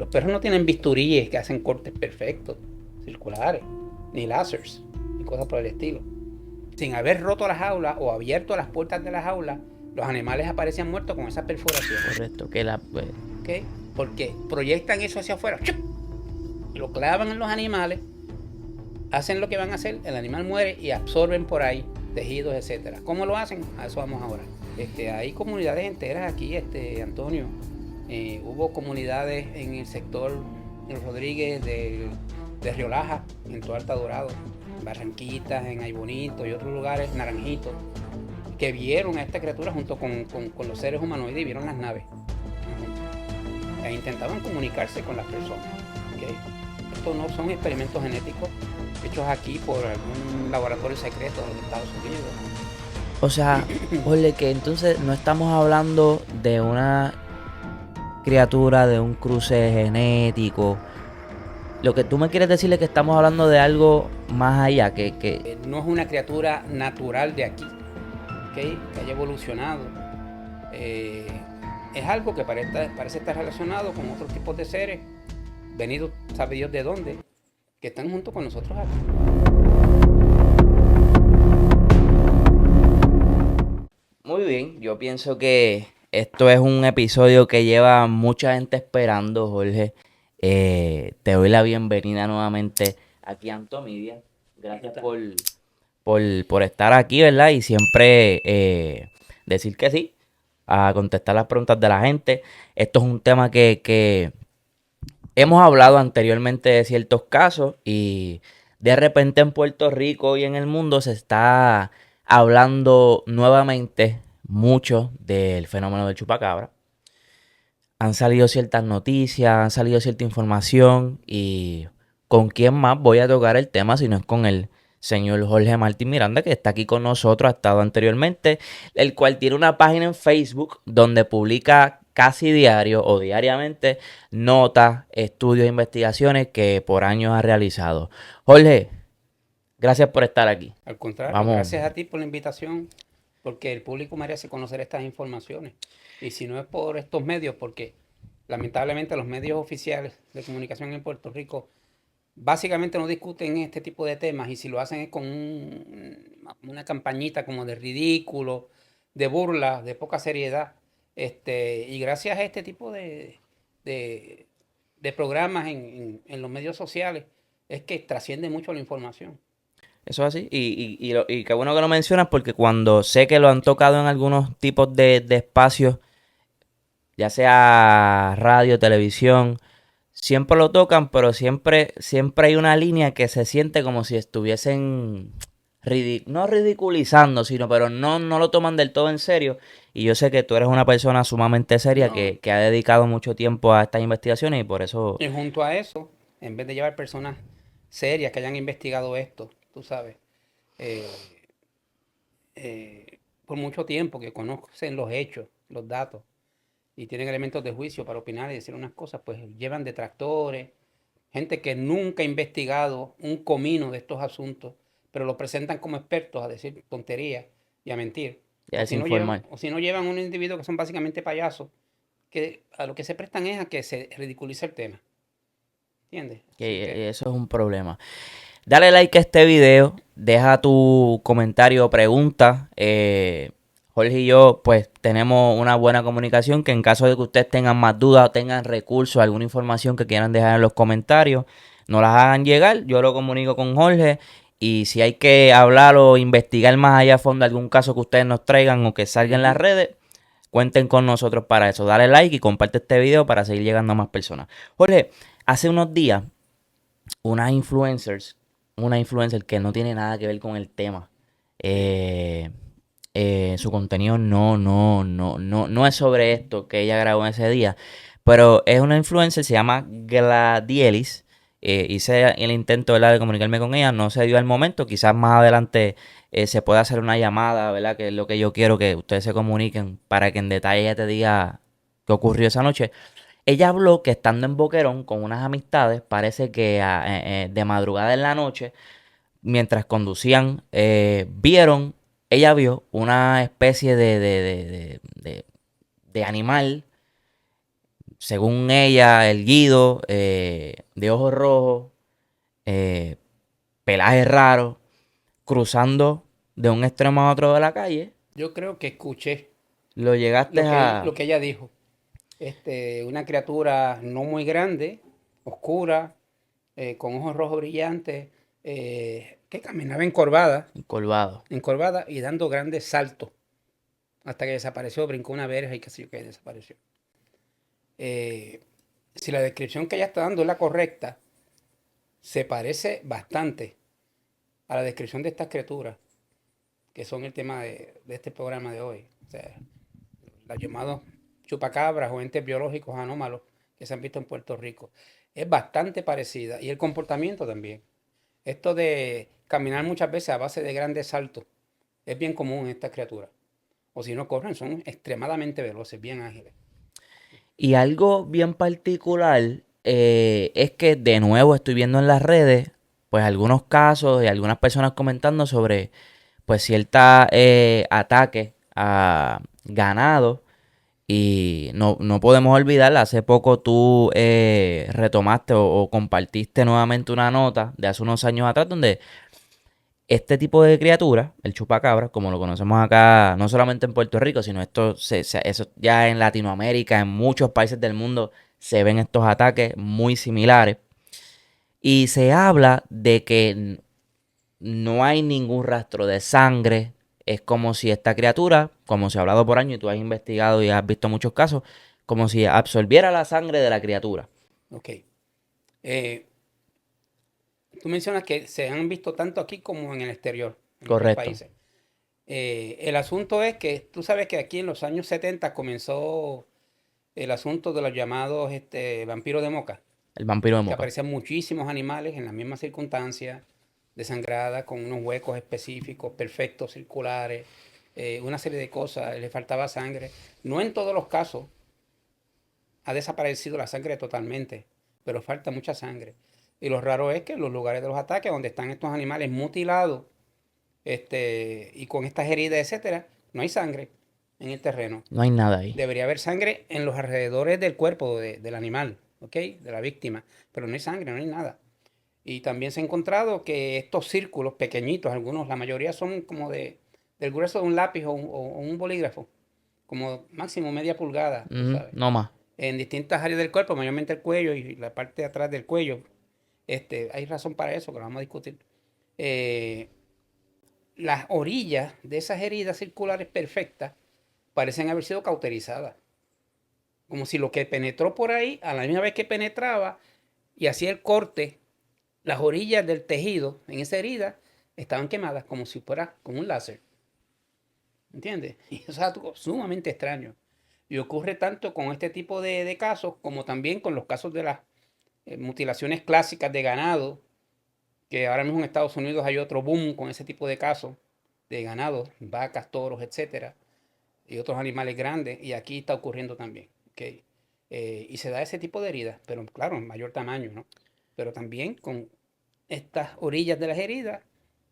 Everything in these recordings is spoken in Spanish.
Los perros no tienen bisturíes que hacen cortes perfectos, circulares, ni láseres, ni cosas por el estilo. Sin haber roto las jaulas o abierto las puertas de las jaulas, los animales aparecen muertos con esas perforaciones. Correcto, que la... ¿Okay? Porque proyectan eso hacia afuera, ¡chup! Lo clavan en los animales, hacen lo que van a hacer, el animal muere y absorben por ahí tejidos, etcétera. ¿Cómo lo hacen? A eso vamos ahora. Hay comunidades enteras aquí, Antonio. Hubo comunidades en el sector Rodríguez de Río Laja, en todo Alta Dorado, Barranquitas, en Ay Bonito y otros lugares, Naranjito, que vieron a esta criatura junto con los seres humanoides y vieron las naves. E intentaban comunicarse con las personas. ¿Okay? Estos no son experimentos genéticos hechos aquí por algún laboratorio secreto de los Estados Unidos. O sea, oye, que entonces no estamos hablando de una criatura, de un cruce genético. Lo que tú me quieres decir es que estamos hablando de algo más allá, que... No es una criatura natural de aquí, ¿okay? Que haya evolucionado. Es algo que parece estar relacionado con otros tipos de seres, venidos, sabe Dios de dónde, que están junto con nosotros aquí. Muy bien, yo pienso que esto es un episodio que lleva mucha gente esperando, Jorge. Te doy la bienvenida nuevamente aquí a Antomidia. Gracias por estar aquí, ¿verdad? Y siempre decir que sí, a contestar las preguntas de la gente. Esto es un tema que hemos hablado anteriormente de ciertos casos y de repente en Puerto Rico y en el mundo se está hablando nuevamente mucho del fenómeno del chupacabra. Han salido ciertas noticias, han salido cierta información y ¿con quién más voy a tocar el tema si no es con el señor Jorge Martín Miranda, que está aquí con nosotros, ha estado anteriormente, el cual tiene una página en Facebook donde publica casi diario o diariamente notas, estudios, investigaciones que por años ha realizado. Jorge, gracias por estar aquí. Al contrario, Vamos. gracias a ti por la invitación, porque el público merece conocer estas informaciones. Y si no es por estos medios, porque lamentablemente los medios oficiales de comunicación en Puerto Rico básicamente no discuten este tipo de temas, y si lo hacen es con una campañita como de ridículo, de burla, de poca seriedad. Y gracias a este tipo de, de programas en los medios sociales es que trasciende mucho la información. Eso es así. Y qué bueno que lo mencionas porque cuando sé que lo han tocado en algunos tipos de espacios, ya sea radio, televisión, siempre lo tocan, pero siempre hay una línea que se siente como si estuviesen no ridiculizando, sino pero no lo toman del todo en serio. Y yo sé que tú eres una persona sumamente seria No, que ha dedicado mucho tiempo a estas investigaciones y por eso... y junto a eso, en vez de llevar personas serias que hayan investigado esto, tú sabes, eh, por mucho tiempo, que conocen los hechos, los datos, y tienen elementos de juicio para opinar y decir unas cosas, pues llevan detractores, gente que nunca ha investigado un comino de estos asuntos, pero lo presentan como expertos a decir tonterías y a mentir. Ya es informal. O si no llevan un individuo que son básicamente payasos, que a lo que se prestan es a que se ridiculice el tema. ¿Entiendes? Así que... Que eso es un problema. Dale like a este video, deja tu comentario o pregunta. Jorge y yo pues tenemos una buena comunicación que en caso de que ustedes tengan más dudas o tengan recursos, alguna información que quieran dejar en los comentarios, nos las hagan llegar, yo lo comunico con Jorge y si hay que hablar o investigar más allá a fondo algún caso que ustedes nos traigan o que salga en las redes, cuenten con nosotros para eso. Dale like y comparte este video para seguir llegando a más personas. Jorge, hace unos días una influencer que no tiene nada que ver con el tema. Su contenido no es sobre esto que ella grabó en ese día. Pero es una influencer, se llama Gladielis. Hice el intento, ¿verdad?, de comunicarme con ella. No se dio al momento. Quizás más adelante se pueda hacer una llamada, ¿verdad? Que es lo que yo quiero, que ustedes se comuniquen para que en detalle ella te diga qué ocurrió esa noche. Ella habló que estando en Boquerón con unas amistades, parece que de madrugada en la noche, mientras conducían, ella vio una especie de animal según ella, el Guido, de ojos rojos, eh, pelaje raro, cruzando de un extremo a otro de la calle. Yo creo que escuché Lo llegaste lo a... que ella dijo. Una criatura no muy grande, oscura, con ojos rojos brillantes, que caminaba Encorvado. encorvada y dando grandes saltos hasta que desapareció, brincó una verja y qué sé yo qué, desapareció. Eh, si la descripción que ella está dando es la correcta, se parece bastante a la descripción de estas criaturas, que son el tema de este programa de hoy. O sea, los llamados chupacabras o entes biológicos anómalos que se han visto en Puerto Rico. Es bastante parecida y el comportamiento también. Esto de caminar muchas veces a base de grandes saltos es bien común en estas criaturas. O si no corren, son extremadamente veloces, bien ágiles. Y algo bien particular es que de nuevo estoy viendo en las redes pues algunos casos y algunas personas comentando sobre pues ciertos ataques a ganado y no podemos olvidar, hace poco tú retomaste o compartiste nuevamente una nota de hace unos años atrás donde este tipo de criatura, el chupacabra, como lo conocemos acá, no solamente en Puerto Rico, sino eso ya en Latinoamérica, en muchos países del mundo, se ven estos ataques muy similares. Y se habla de que no hay ningún rastro de sangre. Es como si esta criatura, como se ha hablado por años y tú has investigado y has visto muchos casos, como si absorbiera la sangre de la criatura. Ok. Eh, Tú mencionas que se han visto tanto aquí como en el exterior, en otros Correcto. países. El asunto es que tú sabes que aquí en los años 70 comenzó el asunto de los llamados vampiros de Moca, El vampiro de que Moca. aparecían muchísimos animales en las mismas circunstancias, desangradas, con unos huecos específicos, perfectos, circulares, una serie de cosas, le faltaba sangre. No en todos los casos ha desaparecido la sangre totalmente, pero falta mucha sangre. Y lo raro es que en los lugares de los ataques, donde están estos animales mutilados, y con estas heridas, etcétera, no hay sangre en el terreno. No hay nada ahí. Debería haber sangre en los alrededores del cuerpo del animal, ¿ok? De la víctima, pero no hay sangre, no hay nada. Y también se ha encontrado que estos círculos pequeñitos, algunos, la mayoría son como del grueso de un lápiz o un bolígrafo, como máximo media pulgada, tú Ujú, sabes, no más. en distintas áreas del cuerpo, mayormente el cuello y la parte de atrás del cuello. Hay razón para eso, que lo vamos a discutir. Eh, las orillas de esas heridas circulares perfectas parecen haber sido cauterizadas. Como si lo que penetró por ahí, a la misma vez que penetraba y hacía el corte, las orillas del tejido en esa herida estaban quemadas como si fuera con un láser. ¿Entiendes? Y eso es algo sumamente extraño. Y ocurre tanto con este tipo de casos como también con los casos de las mutilaciones clásicas de ganado, que ahora mismo en Estados Unidos hay otro boom con ese tipo de casos de ganado, vacas, toros, etcétera, y otros animales grandes, y aquí está ocurriendo también. ¿Okay? Y se da ese tipo de heridas, pero claro, en mayor tamaño, ¿no? Pero también con estas orillas de las heridas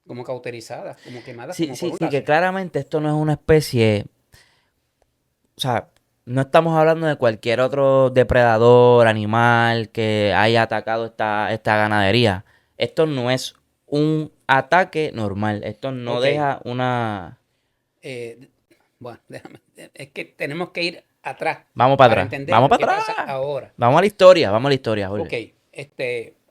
como cauterizadas, como quemadas, Sí, como por sí, un sí, que láser. claramente esto no es una especie, o sea, no estamos hablando de cualquier otro depredador, animal que haya atacado esta ganadería. Esto no es un ataque normal. Esto no Ok, deja una... eh, bueno, déjame, es que tenemos que ir atrás Vamos para para atrás, vamos entender qué para pasa atrás. ahora. Vamos a la historia, Ok, Jorge.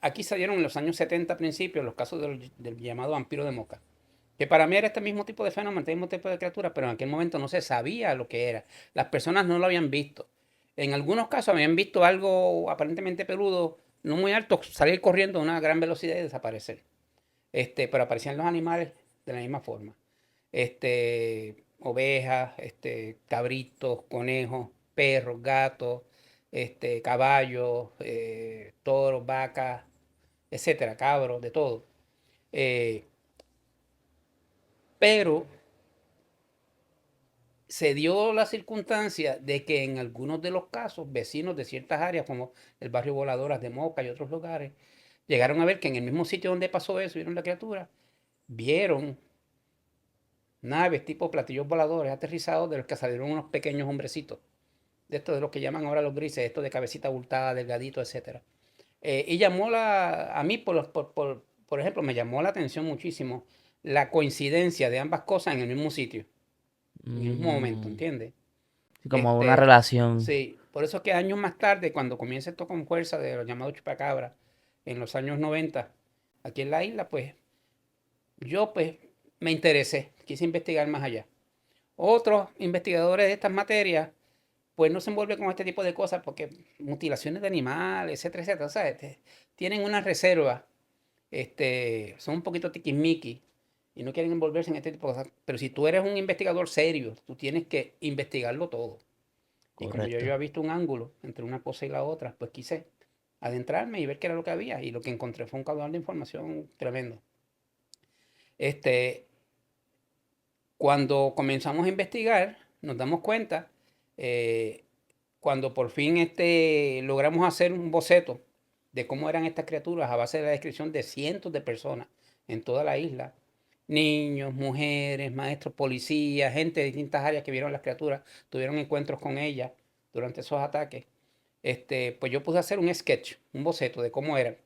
aquí salieron en los años 70 principios los casos del llamado vampiro de Moca, que para mí era este mismo tipo de fenómeno, este mismo tipo de criatura, pero en aquel momento no se sabía lo que era. Las personas no lo habían visto. En algunos casos habían visto algo aparentemente peludo, no muy alto, salir corriendo a una gran velocidad y desaparecer. Pero aparecían los animales de la misma forma. Ovejas, cabritos, conejos, perros, gatos, caballos, toros, vacas, etcétera, cabros, de todo. Eh, pero se dio la circunstancia de que en algunos de los casos, vecinos de ciertas áreas, como el barrio Voladoras de Moca y otros lugares, llegaron a ver que en el mismo sitio donde pasó eso, vieron la criatura, vieron naves tipo platillos voladores aterrizados de los que salieron unos pequeños hombrecitos. de esto de lo que llaman ahora los grises, esto de cabecita abultada, delgadito, etcétera. Y llamó a mí, por ejemplo, me llamó la atención muchísimo la coincidencia de ambas cosas en el mismo sitio, en el mismo momento, Mm, ¿entiendes? sí, como una Este, relación. sí, por eso es que años más tarde, cuando comienza esto con fuerza de los llamados chupacabras, en los años 90 aquí en la isla, pues yo pues me interesé, quise investigar más allá. Otros investigadores de estas materias, pues no se envuelven con este tipo de cosas porque mutilaciones de animales, etcétera, etcétera, ¿sabes? Tienen una reserva, son un poquito tiquismiquis y no quieren envolverse en este tipo de cosas. Pero si tú eres un investigador serio, tú tienes que investigarlo todo. Y como yo Correcto. había visto un ángulo entre una cosa y la otra, pues quise adentrarme y ver qué era lo que había. Y lo que encontré fue un caudal de información tremendo. Este, Cuando comenzamos a investigar, nos damos cuenta, eh, cuando por fin logramos hacer un boceto de cómo eran estas criaturas a base de la descripción de cientos de personas en toda la isla, niños, mujeres, maestros, policías, gente de distintas áreas que vieron las criaturas, tuvieron encuentros con ellas durante esos ataques, pues yo pude hacer un sketch, un boceto de cómo eran,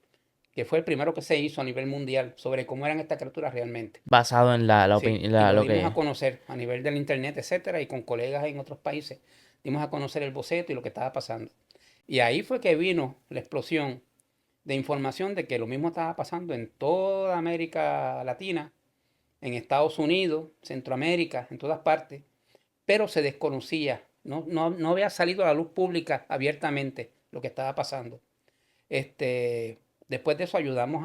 que fue el primero que se hizo a nivel mundial sobre cómo eran estas criaturas realmente. Basado en Sí, y lo lo dimos a que... conocer a nivel del internet, etcétera, y con colegas en otros países. Dimos a conocer el boceto y lo que estaba pasando. Y ahí fue que vino la explosión de información de que lo mismo estaba pasando en toda América Latina, en Estados Unidos, Centroamérica, en todas partes, pero se desconocía, no había salido a la luz pública abiertamente lo que estaba pasando. Después de eso ayudamos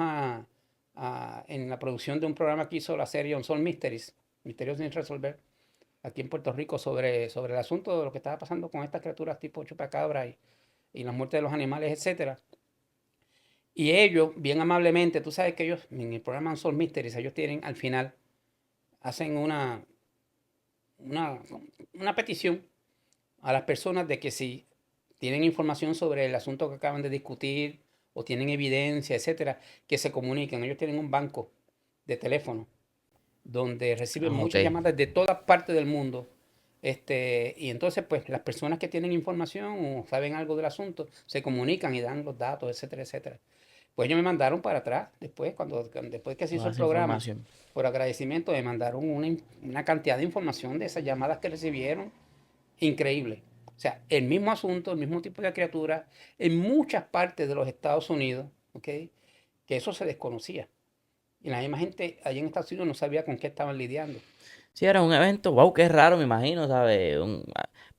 en la producción de un programa que hizo la serie Unsolved Mysteries, Misterios sin resolver, aquí en Puerto Rico sobre el asunto de lo que estaba pasando con estas criaturas tipo chupacabra y la muerte de los animales, etcétera. Y ellos, bien amablemente, tú sabes que ellos en el programa Unsolved Mysteries, ellos tienen al final, hacen una, una petición a las personas de que si tienen información sobre el asunto que acaban de discutir o tienen evidencia, etcétera, que se comuniquen. Ellos tienen un banco de teléfono donde reciben Ah, ok. muchas llamadas de todas partes del mundo. Y entonces, pues, las personas que tienen información o saben algo del asunto se comunican y dan los datos, etcétera, etcétera. Pues ellos me mandaron para atrás después, después que se hizo Toda el esa programa, información. por agradecimiento, me mandaron una cantidad de información de esas llamadas que recibieron increíble. O sea, el mismo asunto, el mismo tipo de criatura, en muchas partes de los Estados Unidos, ¿ok? Que eso se desconocía. Y la misma gente allá en Estados Unidos no sabía con qué estaban lidiando. Sí, era un evento, wow, qué raro, me imagino, ¿sabes?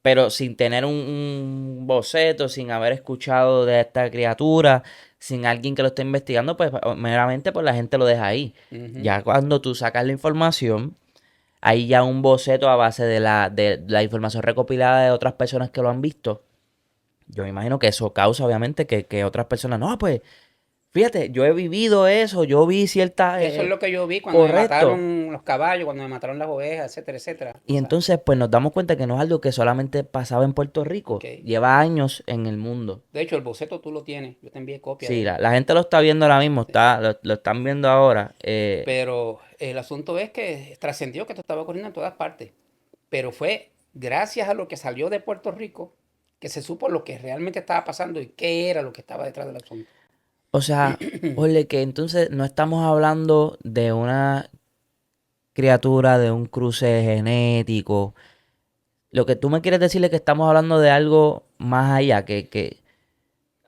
Pero sin tener un boceto, sin haber escuchado de esta criatura, sin alguien que lo esté investigando, pues meramente pues la gente lo deja ahí. Ujú. Ya cuando tú sacas la información, hay ya un boceto a base de la información recopilada de otras personas que lo han visto. Yo me imagino que eso causa, obviamente, que otras personas, no, pues, fíjate, yo he vivido eso, yo vi cierta... Eso es lo que yo vi cuando me correcto. mataron los caballos, cuando me mataron las ovejas, etcétera, etcétera. Y entonces, pues nos damos cuenta que no es algo que solamente pasaba en Puerto Ok. Rico, lleva años en el mundo. De hecho, el boceto tú lo tienes. Yo te envié copia de Sí, él. la gente lo está viendo ahora mismo, Sí. lo están viendo ahora. Pero el asunto es que trascendió que esto estaba ocurriendo en todas partes. Pero fue gracias a lo que salió de Puerto Rico que se supo lo que realmente estaba pasando y qué era lo que estaba detrás del asunto. O sea, oye, que entonces no estamos hablando de una criatura, de un cruce genético. Lo que tú me quieres decir es que estamos hablando de algo más allá,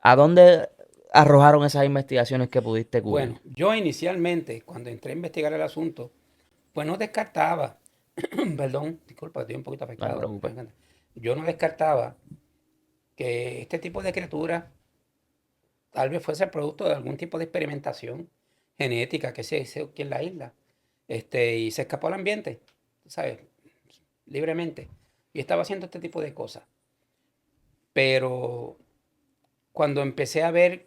¿a dónde arrojaron esas investigaciones que pudiste cubrir? Bueno, yo inicialmente, cuando entré a investigar el asunto, pues no descartaba, perdón, disculpa, estoy un poquito No te afectado. preocupes. Yo no descartaba que este tipo de criatura tal vez fuese producto de algún tipo de experimentación genética que se hizo aquí en la isla. Y se escapó al ambiente, ¿sabes? Libremente. Y estaba haciendo este tipo de cosas. Pero cuando empecé a ver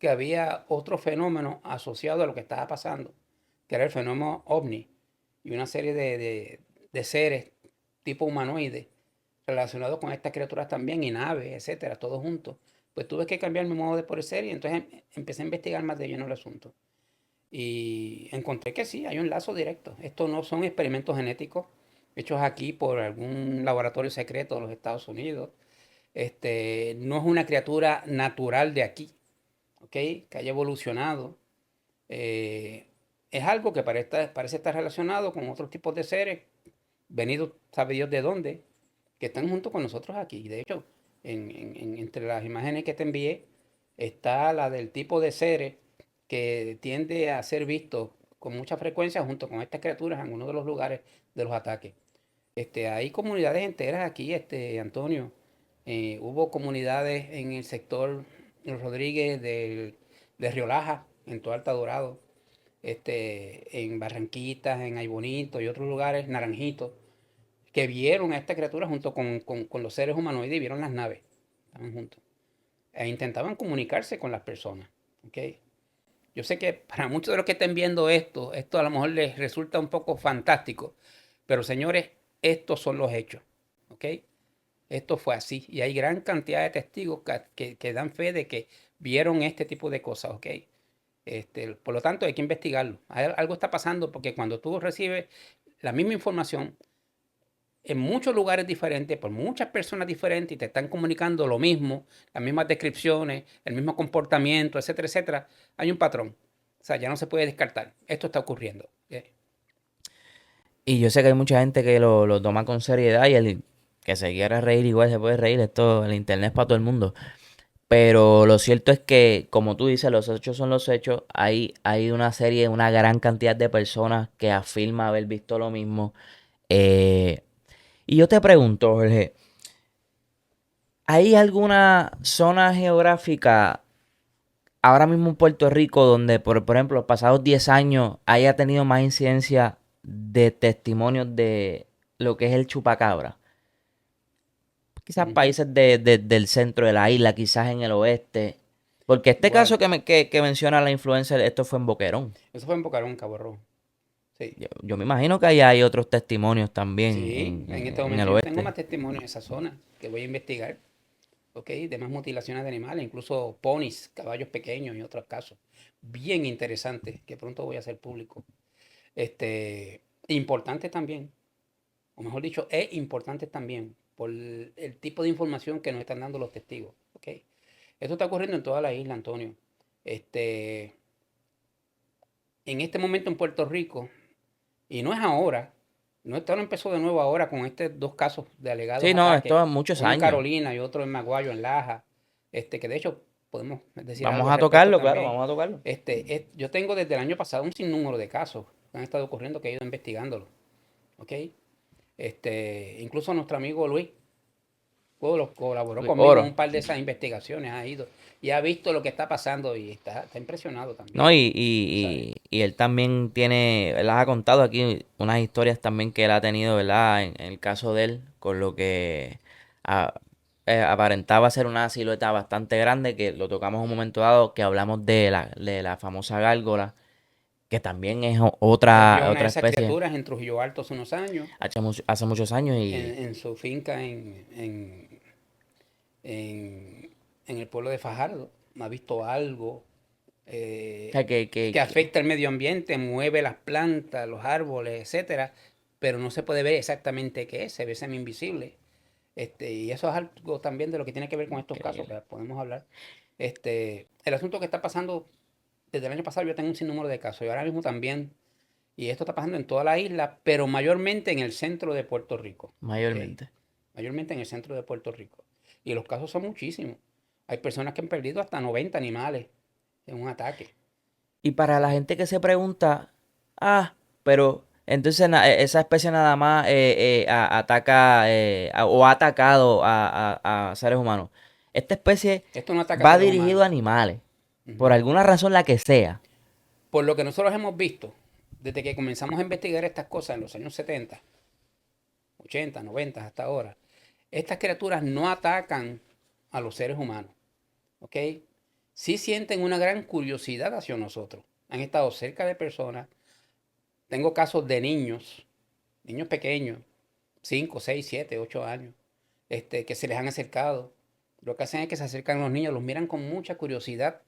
que había otro fenómeno asociado a lo que estaba pasando, que era el fenómeno ovni, y una serie de seres tipo humanoides relacionados con estas criaturas también, y naves, etcétera, todos juntos, pues tuve que cambiar mi modo de por ser y entonces empecé a investigar más de lleno el asunto. Y encontré que sí, hay un lazo directo. Estos no son experimentos genéticos hechos aquí por algún laboratorio secreto de los Estados Unidos. No es una criatura natural de aquí, ¿ok? Que haya evolucionado. Es algo que parece estar relacionado con otros tipos de seres, venidos, sabe Dios de dónde, que están junto con nosotros aquí. De hecho, entre las imágenes que te envié está la del tipo de seres que tiende a ser visto con mucha frecuencia junto con estas criaturas en algunos de los lugares de los ataques. Hay comunidades enteras aquí, Antonio. Hubo comunidades en el sector Rodríguez de Río Laja, en todo Alta Dorado, en Barranquitas, en Aybonito y otros lugares, Naranjito, que vieron a esta criatura junto con los seres humanoides y vieron las naves. Estaban juntos. E intentaban comunicarse con las personas. ¿Ok? Yo sé que para muchos de los que estén viendo esto a lo mejor les resulta un poco fantástico, pero señores, estos son los hechos. ¿Ok? Esto fue así. Y hay gran cantidad de testigos que dan fe de que vieron este tipo de cosas. ¿Ok? Por lo tanto, hay que investigarlo. Algo está pasando porque cuando tú recibes la misma información en muchos lugares diferentes, por muchas personas diferentes, y te están comunicando lo mismo, las mismas descripciones, el mismo comportamiento, etcétera, etcétera, hay un patrón. O sea, ya no se puede descartar. Esto está ocurriendo. Y yo sé que hay mucha gente que lo toma con seriedad y el que se quiera reír igual se puede reír. Esto, el internet es para todo el mundo. Pero lo cierto es que, como tú dices, los hechos son los hechos. Hay una serie, una gran cantidad de personas que afirma haber visto lo mismo. Eh, y yo te pregunto, Jorge, ¿hay alguna zona geográfica ahora mismo en Puerto Rico donde, por ejemplo, los pasados 10 años haya tenido más incidencia de testimonios de lo que es el chupacabra? Quizás Ujú. países del centro de la isla, quizás en el oeste. Porque este caso Bueno, que menciona la influencer, esto fue en Boquerón. eso fue en Bocarón, Cabo Rojo. Sí. Yo me imagino que ahí hay otros testimonios también Sí, en este en el momento yo tengo oeste. más testimonios en esa zona que voy a investigar, ¿ok? De más mutilaciones de animales, incluso ponis, caballos pequeños y otros casos. Bien interesantes que pronto voy a hacer público. Importantes también, o mejor dicho, es importante también por el tipo de información que nos están dando los testigos. ¿Ok? Esto está ocurriendo en toda la isla, Antonio. Este, en este momento en Puerto Rico, y no es ahora, esto no empezó de nuevo ahora con estos dos casos de alegados Sí, no, ataques, esto es muchos uno en años. Carolina y otro en Maguayo, en Laja, que de hecho podemos decir algo Vamos al a respecto tocarlo, claro, también. vamos a tocarlo. Yo tengo desde el año pasado un sinnúmero de casos que han estado ocurriendo que he ido investigándolo. ¿Ok? Incluso nuestro amigo Luis colaboró Luis conmigo en Oro. un par de esas investigaciones, ha ido y ha visto lo que está pasando y está impresionado No, también, ¿sabes? y él también tiene, él ha contado aquí unas historias también que él ha tenido, ¿verdad? En el caso de él, con lo que ah, aparentaba ser una silueta bastante grande, que lo tocamos en un momento dado, que hablamos de la famosa gárgola, que también es Él vio una de otra esas especie, criaturas en Trujillo Alto hace unos años, hace muchos años, y en su finca en el pueblo de Fajardo. Ha visto algo o sea, que afecta el medio ambiente, mueve las plantas, los árboles, etcétera, pero no se puede ver exactamente qué es, se ve semi invisible. Y eso es algo también de lo que tiene que ver con estos casos, increíble. que podemos hablar. El asunto que está pasando desde el año pasado, yo tengo un sinnúmero de casos y ahora mismo también. Y esto está pasando en toda la isla, pero mayormente en el centro de Puerto Rico. ¿Ok? Mayormente. Mayormente en el centro de Puerto Rico. Y los casos son muchísimos. Hay personas que han perdido hasta 90 animales en un ataque. Y para la ¿Sabes? gente que se pregunta, pero entonces esa especie nada más ataca o ha atacado a seres humanos. Esta especie Esto no ataca a va seres dirigido humanos. a animales, por Ujú. alguna razón la que sea. Por lo que nosotros hemos visto, desde que comenzamos a investigar estas cosas en los años 70, 80, 90 hasta ahora, estas criaturas no atacan a los seres humanos. ¿Ok? Sí sienten una gran curiosidad hacia nosotros. Han estado cerca de personas. Tengo casos de niños pequeños, 5, 6, 7, 8 años, que se les han acercado. Lo que hacen es que se acercan los niños, los miran con mucha curiosidad.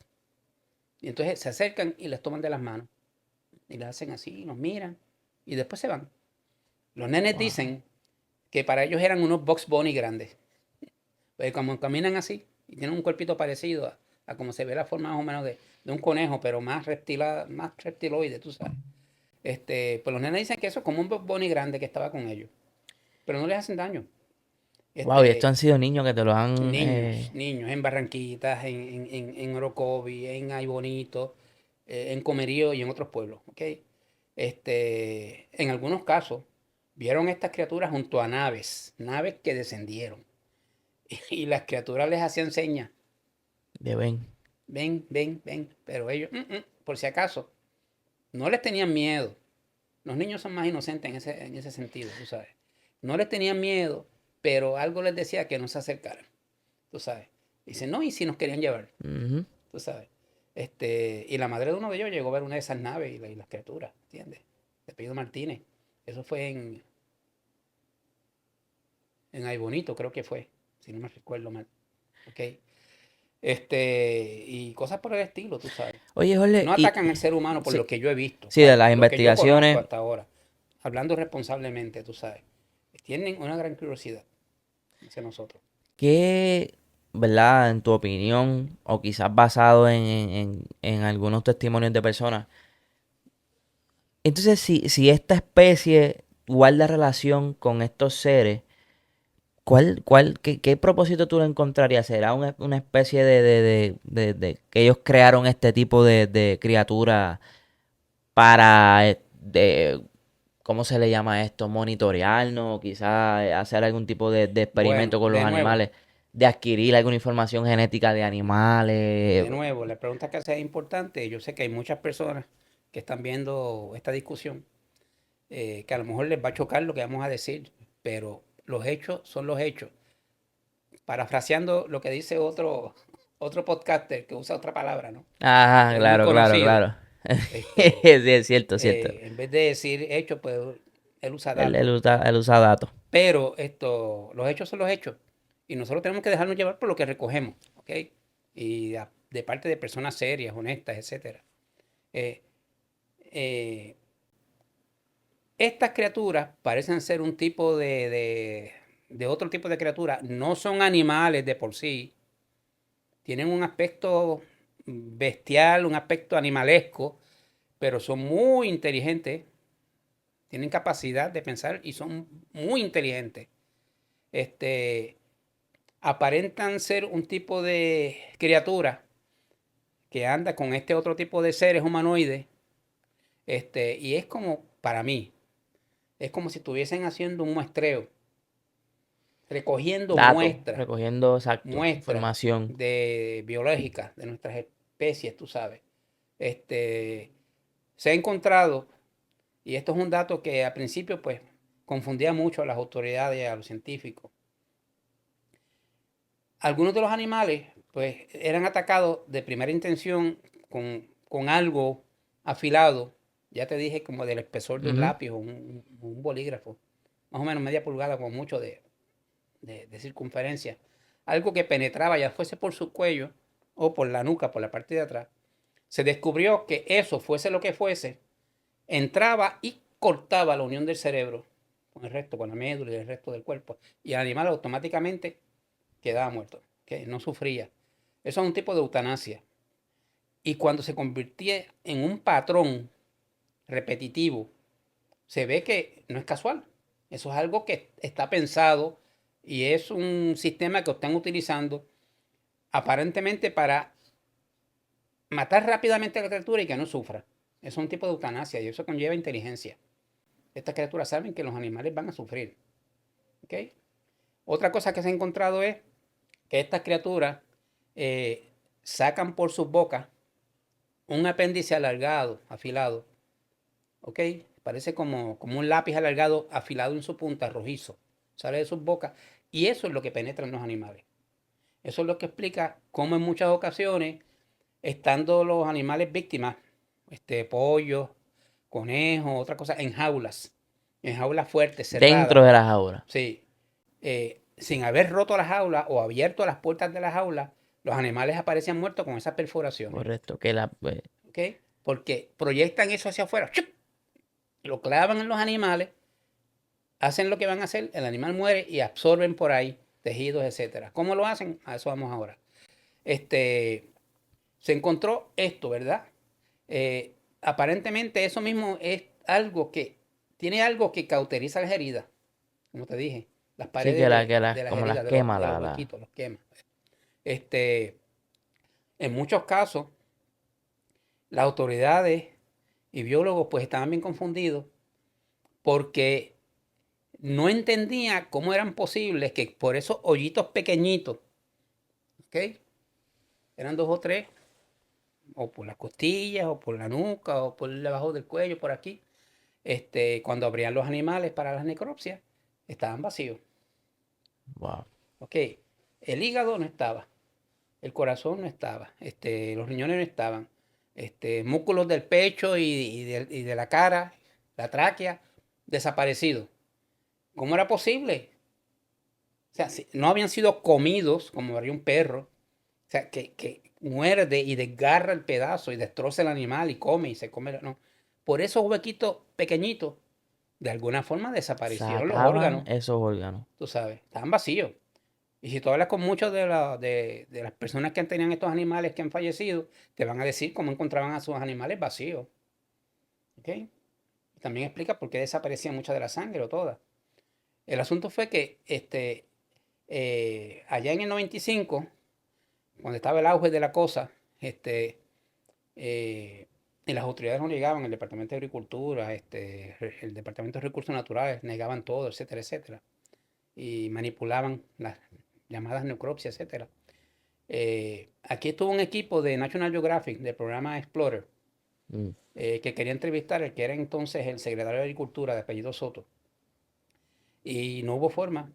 Y entonces se acercan y les toman de las manos. Y les hacen así, nos miran. Y después se van. Los nenes Wow. dicen que para ellos eran unos Box Bunny grandes. Pues como caminan así y tienen un cuerpito parecido a como se ve la forma más o menos de un conejo, pero más más reptiloide, tú sabes. Pues los nenes dicen que eso es como un Bugs Bunny grande que estaba con ellos, pero no les hacen daño. Wow, y estos Este, han sido niños que te los han... niños, en Barranquitas, en Orocovi, en Ay Bonito, en Comerío y en otros pueblos, ¿ok? En algunos casos, vieron estas criaturas junto a naves que descendieron. Y las criaturas les hacían señas, de ven. ven, ven, ven, pero ellos, por si acaso, no les tenían miedo. Los niños son más inocentes en ese sentido, tú sabes. No les tenían miedo, pero algo les decía que no se acercaran, tú sabes. Dicen, no, y si nos querían llevar, Ujú. tú sabes. Y la madre de uno de ellos llegó a ver una de esas naves y las criaturas, ¿entiendes? De apellido Martínez. Eso fue en Ay Bonito, creo que fue, si no me recuerdo mal. ¿Ok? Y cosas por el estilo, tú sabes. Oye, Jorge, No y... atacan al ser humano por Sí, lo que yo he visto, sí, de ¿sabes? las Lo que yo conozco investigaciones, hasta ahora. Hablando responsablemente, tú sabes. Tienen una gran curiosidad hacia nosotros. ¿qué, verdad, en tu opinión, o quizás basado en algunos testimonios de personas? Entonces, si esta especie guarda relación con estos seres, qué propósito tú le encontrarías? ¿Será una especie de que ellos crearon este tipo de criatura para, ¿cómo se le llama esto? Monitorearnos, o quizás hacer algún tipo de Bueno, experimento con los animales, de adquirir alguna información genética de animales. de nuevo, la pregunta que hace es importante. Yo sé que hay muchas personas que están viendo esta discusión, que a lo mejor les va a chocar lo que vamos a decir, pero los hechos son los hechos. Parafraseando lo que dice otro podcaster que usa otra palabra, ¿no? Ah, Es muy claro, claro, conocido. claro. Sí, Este, es cierto, cierto. en vez de decir hechos, pues él usa Él, datos. él usa datos. Pero los hechos son los hechos. Y nosotros tenemos que dejarnos llevar por lo que recogemos, ¿ok? Y de parte de personas serias, honestas, etcétera. Eh, eh, Estas criaturas parecen ser un tipo de otro tipo de criatura. No son animales de por sí. Tienen un aspecto bestial, un aspecto animalesco, pero son muy inteligentes. Tienen capacidad de pensar y son muy inteligentes. Este, Aparentan ser un tipo de criatura que anda con este otro tipo de seres humanoides. Y es como, para mí, es como si estuviesen haciendo un muestreo, recogiendo Datos, recogiendo exacto, muestras información. de biológicas de nuestras especies, tú sabes. Este, Se ha encontrado, y esto es un dato que al principio pues confundía mucho a las autoridades y a los científicos. Algunos de los animales pues eran atacados de primera intención con algo afilado, ya te dije como del espesor de un Ujú. lápiz o un bolígrafo, más o menos media pulgada como mucho de circunferencia, algo que penetraba ya fuese por su cuello o por la nuca, por la parte de atrás. Se descubrió que eso, fuese lo que fuese, entraba y cortaba la unión del cerebro con el resto, con la médula y el resto del cuerpo, y el animal automáticamente quedaba muerto, que no sufría. Eso es un tipo de eutanasia. Y cuando se convirtió en un patrón repetitivo, se ve que no es casual. Eso es algo que está pensado y es un sistema que están utilizando aparentemente para matar rápidamente a la criatura y que no sufra. Eso es un tipo de eutanasia y eso conlleva inteligencia. Estas criaturas saben que los animales van a sufrir. ¿Ok? Otra cosa que se ha encontrado es que estas criaturas eh, sacan por sus bocas un apéndice alargado, afilado. ¿Ok? Parece como un lápiz alargado afilado en su punta, rojizo. Sale de sus bocas y eso es lo que penetra en los animales. Eso es lo que explica cómo en muchas ocasiones, estando los animales víctimas, pollos, conejos, otra cosa, en jaulas fuertes, Dentro cerradas, de las auras. sí, sin haber roto las jaulas o abierto las puertas de las jaulas, los animales aparecen muertos con esas perforaciones, Correcto. Que la, ¿ok? Porque proyectan eso hacia afuera, ¡chup! Lo clavan en los animales, hacen lo que van a hacer, el animal muere y absorben por ahí tejidos, etcétera. ¿Cómo lo hacen? A eso vamos ahora. Se encontró esto, ¿verdad? Aparentemente eso mismo es algo que tiene algo que cauteriza las heridas, como te dije, las Sí, paredes de las como las heridas, quema de los huequitos, los quema. Este, en muchos casos, las autoridades y biólogos pues estaban bien confundidos porque no entendía cómo eran posibles que por esos hoyitos pequeñitos, ¿ok? Eran dos o tres, o por las costillas, o por la nuca, o por debajo del cuello, por aquí. Cuando abrían los animales para las necropsias, estaban vacíos. Wow. ¿Ok? El hígado no estaba, el corazón no estaba, los riñones no estaban, músculos del pecho y de la cara, la tráquea, desaparecidos. ¿Cómo era posible? O sea, si no habían sido comidos como haría un perro. O sea, que muerde y desgarra el pedazo y destroza el animal y come y se come. No. Por esos huequitos pequeñitos, de alguna forma desaparecieron los Sacaban órganos. esos órganos. Tú sabes, estaban vacíos. Y si tú hablas con muchos de las personas que tenían estos animales que han fallecido, te van a decir cómo encontraban a sus animales vacíos. ¿Ok? También explica por qué desaparecía mucha de la sangre o toda. El asunto fue que allá en el 95, cuando estaba el auge de la cosa, y las autoridades no llegaban, el Departamento de Agricultura, el Departamento de Recursos Naturales, negaban todo, etcétera, etcétera, y manipulaban las llamadas necropsias, etcétera. Aquí estuvo un equipo de National Geographic, del programa Explorer, Mm. que quería entrevistar al que era entonces el secretario de Agricultura de apellido Soto. Y no hubo forma.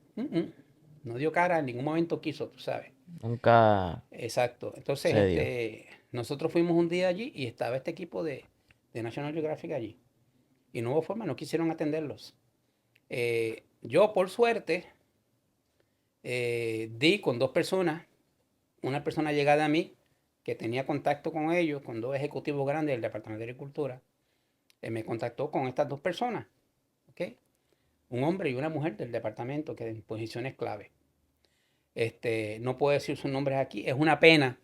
No dio cara, en ningún momento quiso, tú sabes. Nunca Exacto. Entonces, se dio. nosotros fuimos un día allí y estaba este equipo de National Geographic allí. Y no hubo forma, no quisieron atenderlos. Yo, por suerte, di con dos personas, una persona llegada a mí, que tenía contacto con ellos, con dos ejecutivos grandes del Departamento de Agricultura, me contactó con estas dos personas, ¿ok? Un hombre y una mujer del departamento que en posiciones clave. No puedo decir sus nombres aquí, es una pena.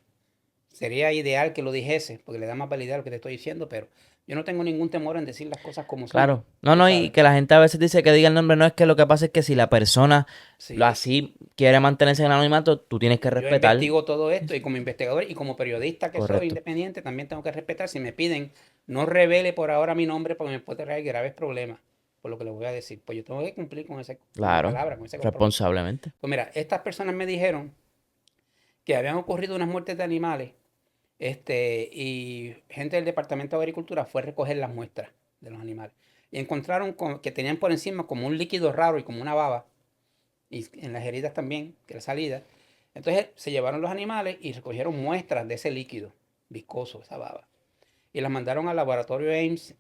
Sería ideal que lo dijese, porque le da más validez a lo que te estoy diciendo, pero yo no tengo ningún temor en decir las cosas como son, Claro. No, tú no, y sabes. que la gente a veces dice que diga el nombre. No, es que lo que pasa es que si la persona lo Sí, así quiere mantenerse en el anonimato, tú tienes que yo respetar. investigo todo esto y como investigador y como periodista que soy Correcto. independiente, también tengo que respetar. Si me piden, no revele por ahora mi nombre porque me puede traer graves problemas por lo que le voy a decir. Pues yo tengo que cumplir con mi Claro. palabra, con ese compromiso. Responsablemente. Pues mira, estas personas me dijeron que habían ocurrido unas muertes de animales, y gente del Departamento de Agricultura fue a recoger las muestras de los animales. Y encontraron que tenían por encima como un líquido raro y como una baba, y en las heridas también, que era salida. Entonces se llevaron los animales y recogieron muestras de ese líquido viscoso, esa baba. Y las mandaron al laboratorio Ames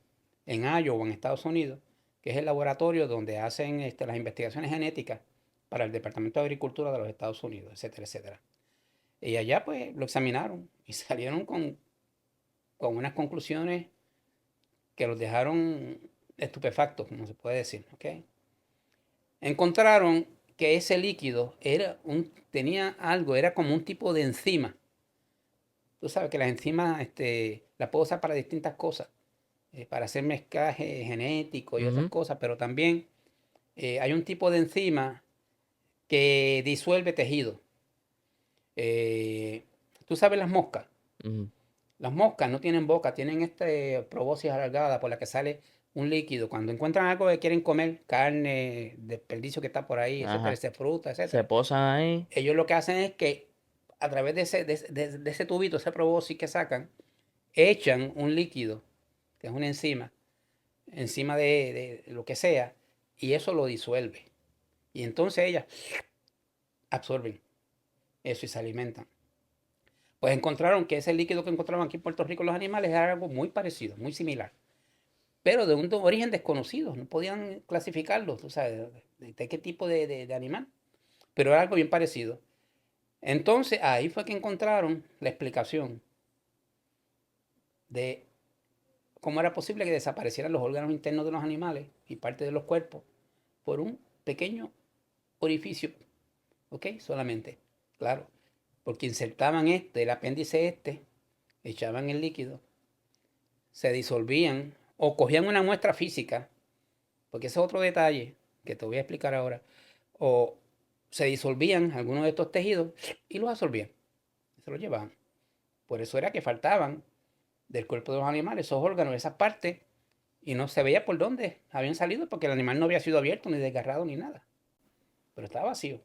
en Iowa, en Estados Unidos, que es el laboratorio donde hacen las investigaciones genéticas para el Departamento de Agricultura de los Estados Unidos, etcétera, etcétera. Y allá pues lo examinaron y salieron con unas conclusiones que los dejaron estupefactos, como se puede decir, ¿ok? Encontraron que ese líquido tenía algo, era como un tipo de enzima. Tú sabes que las enzimas las puedo usar para distintas cosas, para hacer mezclaje genético y otras Ujú, cosas, pero también hay un tipo de enzima que disuelve tejido. Tú sabes las moscas. ujú. Las moscas no tienen boca, tienen proboscis alargada por la que sale un líquido. Cuando encuentran algo que quieren comer, carne, desperdicio que está por ahí, etcétera, Ajá. ese fruta, Se etcétera, posan ahí. ellos lo que hacen es que a través de ese tubito, ese proboscis que sacan, echan un líquido, que es una enzima, encima de lo que sea, y eso lo disuelve. Y entonces ellas absorben eso y se alimentan. Pues encontraron que ese líquido que encontraron aquí en Puerto Rico los animales era algo muy parecido, muy similar, pero de un origen desconocido, no podían clasificarlo, tú sabes, de qué tipo de animal, pero era algo bien parecido. Entonces ahí fue que encontraron la explicación de cómo era posible que desaparecieran los órganos internos de los animales y parte de los cuerpos por un pequeño orificio ¿ok? Solamente, claro, porque insertaban el apéndice echaban el líquido, se disolvían o cogían una muestra física, porque ese es otro detalle que te voy a explicar ahora, o se disolvían algunos de estos tejidos y los absorbían, se los llevaban. Por eso era que faltaban del cuerpo de los animales esos órganos, esas partes, y no se veía por dónde habían salido porque el animal no había sido abierto, ni desgarrado, ni nada, pero estaba vacío.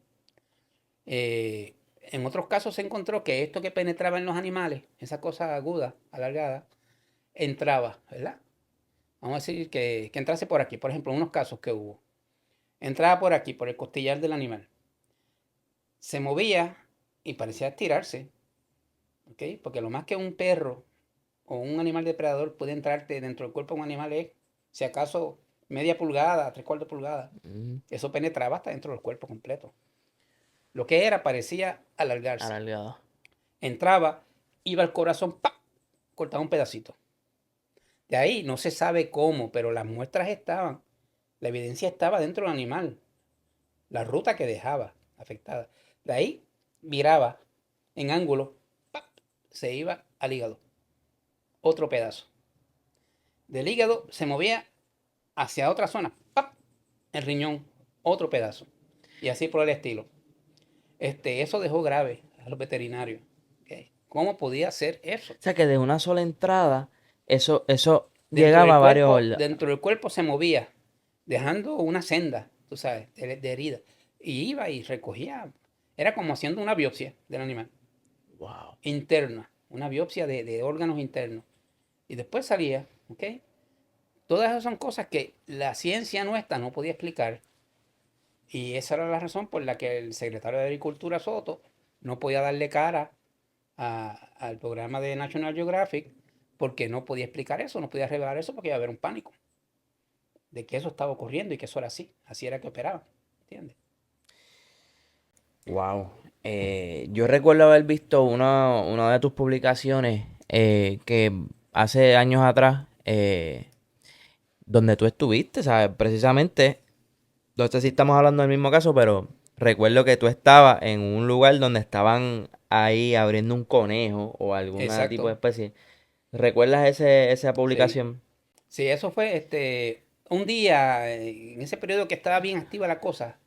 En otros casos se encontró que esto que penetraba en los animales, esa cosa aguda, alargada, entraba, ¿verdad? Vamos a decir que entrase por aquí, por ejemplo, en unos casos que hubo. Entraba por aquí, por el costillar del animal. Se movía y parecía estirarse, ¿ok? Porque lo más que un perro o un animal depredador puede entrarte dentro del cuerpo de un animal es, si acaso, media pulgada, tres cuartos de pulgada. Mm, Eso penetraba hasta dentro del cuerpo completo. Lo que era parecía alargarse. alargado. Entraba, iba al corazón, ¡pam! Cortaba un pedacito. De ahí no se sabe cómo, pero las muestras estaban. La evidencia estaba dentro del animal. La ruta que dejaba afectada. De ahí viraba en ángulo, ¡pam! Se iba al hígado. Otro pedazo. Del hígado se movía hacia otra zona, ¡pam! El riñón, otro pedazo. Y así por el estilo. Eso dejó grave a los veterinarios. ¿Ok? ¿Cómo podía ser eso? O sea que de una sola entrada, eso llegaba a varios órganos. Dentro del cuerpo se movía, dejando una senda, tú sabes, de herida. Y iba y recogía. Era como haciendo una biopsia del animal, Wow. interna, una biopsia de órganos internos. Y después salía, ¿ok? Todas esas son cosas que la ciencia nuestra no podía explicar. Y esa era la razón por la que el secretario de Agricultura Soto no podía darle cara al programa de National Geographic porque no podía explicar eso, no podía revelar eso porque iba a haber un pánico de que eso estaba ocurriendo y que eso era así era que operaban, ¿entiendes? Wow. Yo recuerdo haber visto una de tus publicaciones que hace años atrás, donde tú estuviste, ¿sabes? Precisamente, no sé si estamos hablando del mismo caso, pero recuerdo que tú estabas en un lugar donde estaban ahí abriendo un conejo o algún tipo de Exacto, especie. ¿Recuerdas esa sí. publicación? Sí, eso fue un día, en ese periodo que estaba bien activa la cosa,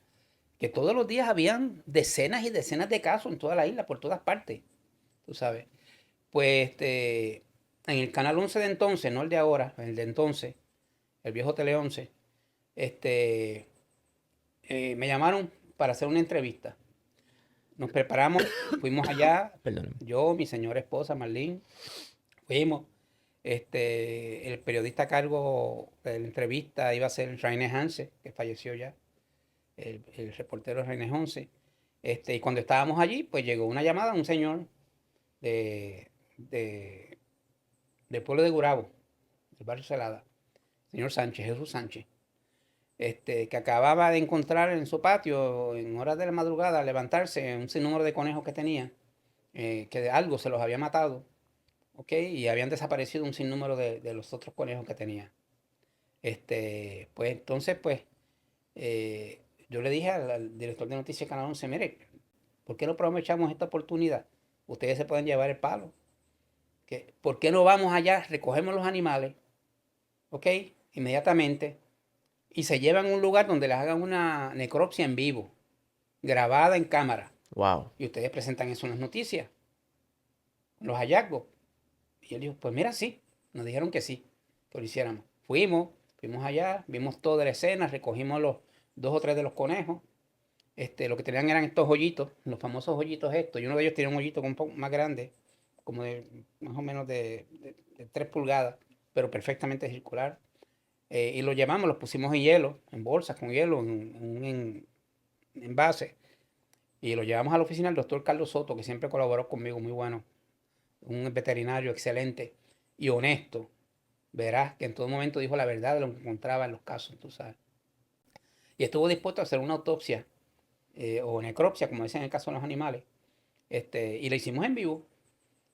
que todos los días habían decenas y decenas de casos en toda la isla, por todas partes, tú sabes. Pues en el canal 11 de entonces, no el de ahora, el de entonces, el viejo Tele 11, este, me llamaron para hacer una entrevista. Nos preparamos, fuimos allá, Perdóname. yo, mi señora esposa, Marlene, fuimos. El periodista a cargo de la entrevista iba a ser Rainer Hanse, que falleció ya, el reportero Rainer Hanse. Y cuando estábamos allí, pues llegó una llamada a un señor de, de- del pueblo de Gurabo, del barrio Celada, señor Sánchez, Jesús Sánchez, que acababa de encontrar en su patio, en horas de la madrugada, levantarse un sinnúmero de conejos que tenía, que de algo se los había matado, ¿ok? Y habían desaparecido un sinnúmero de los otros conejos que tenía. Pues entonces, pues, eh, yo le dije al director de Noticias Canal 11, mire, ¿por qué no aprovechamos esta oportunidad? Ustedes se pueden llevar el palo. ¿Por qué no vamos allá, recogemos los animales, ¿ok? Inmediatamente, y se llevan a un lugar donde les hagan una necropsia en vivo, grabada en cámara, Wow. y ustedes presentan eso en las noticias, los hallazgos? Y él dijo, pues mira, sí, nos dijeron que sí, que lo hiciéramos. Fuimos allá, vimos toda la escena, recogimos los dos o tres de los conejos. Lo que tenían eran estos hoyitos, los famosos hoyitos estos. Y uno de ellos tenía un hoyito un poco más grande, como de más o menos de 3 pulgadas, pero perfectamente circular. Y lo llevamos, los pusimos en hielo, en bolsas con hielo, en un envase. Y lo llevamos a la oficina del doctor Carlos Soto, que siempre colaboró conmigo, muy bueno. Un veterinario excelente y honesto. Verás que en todo momento dijo la verdad de lo que encontraba en los casos, tú sabes. Y estuvo dispuesto a hacer una autopsia o necropsia, como dicen en el caso de los animales. Y lo hicimos en vivo,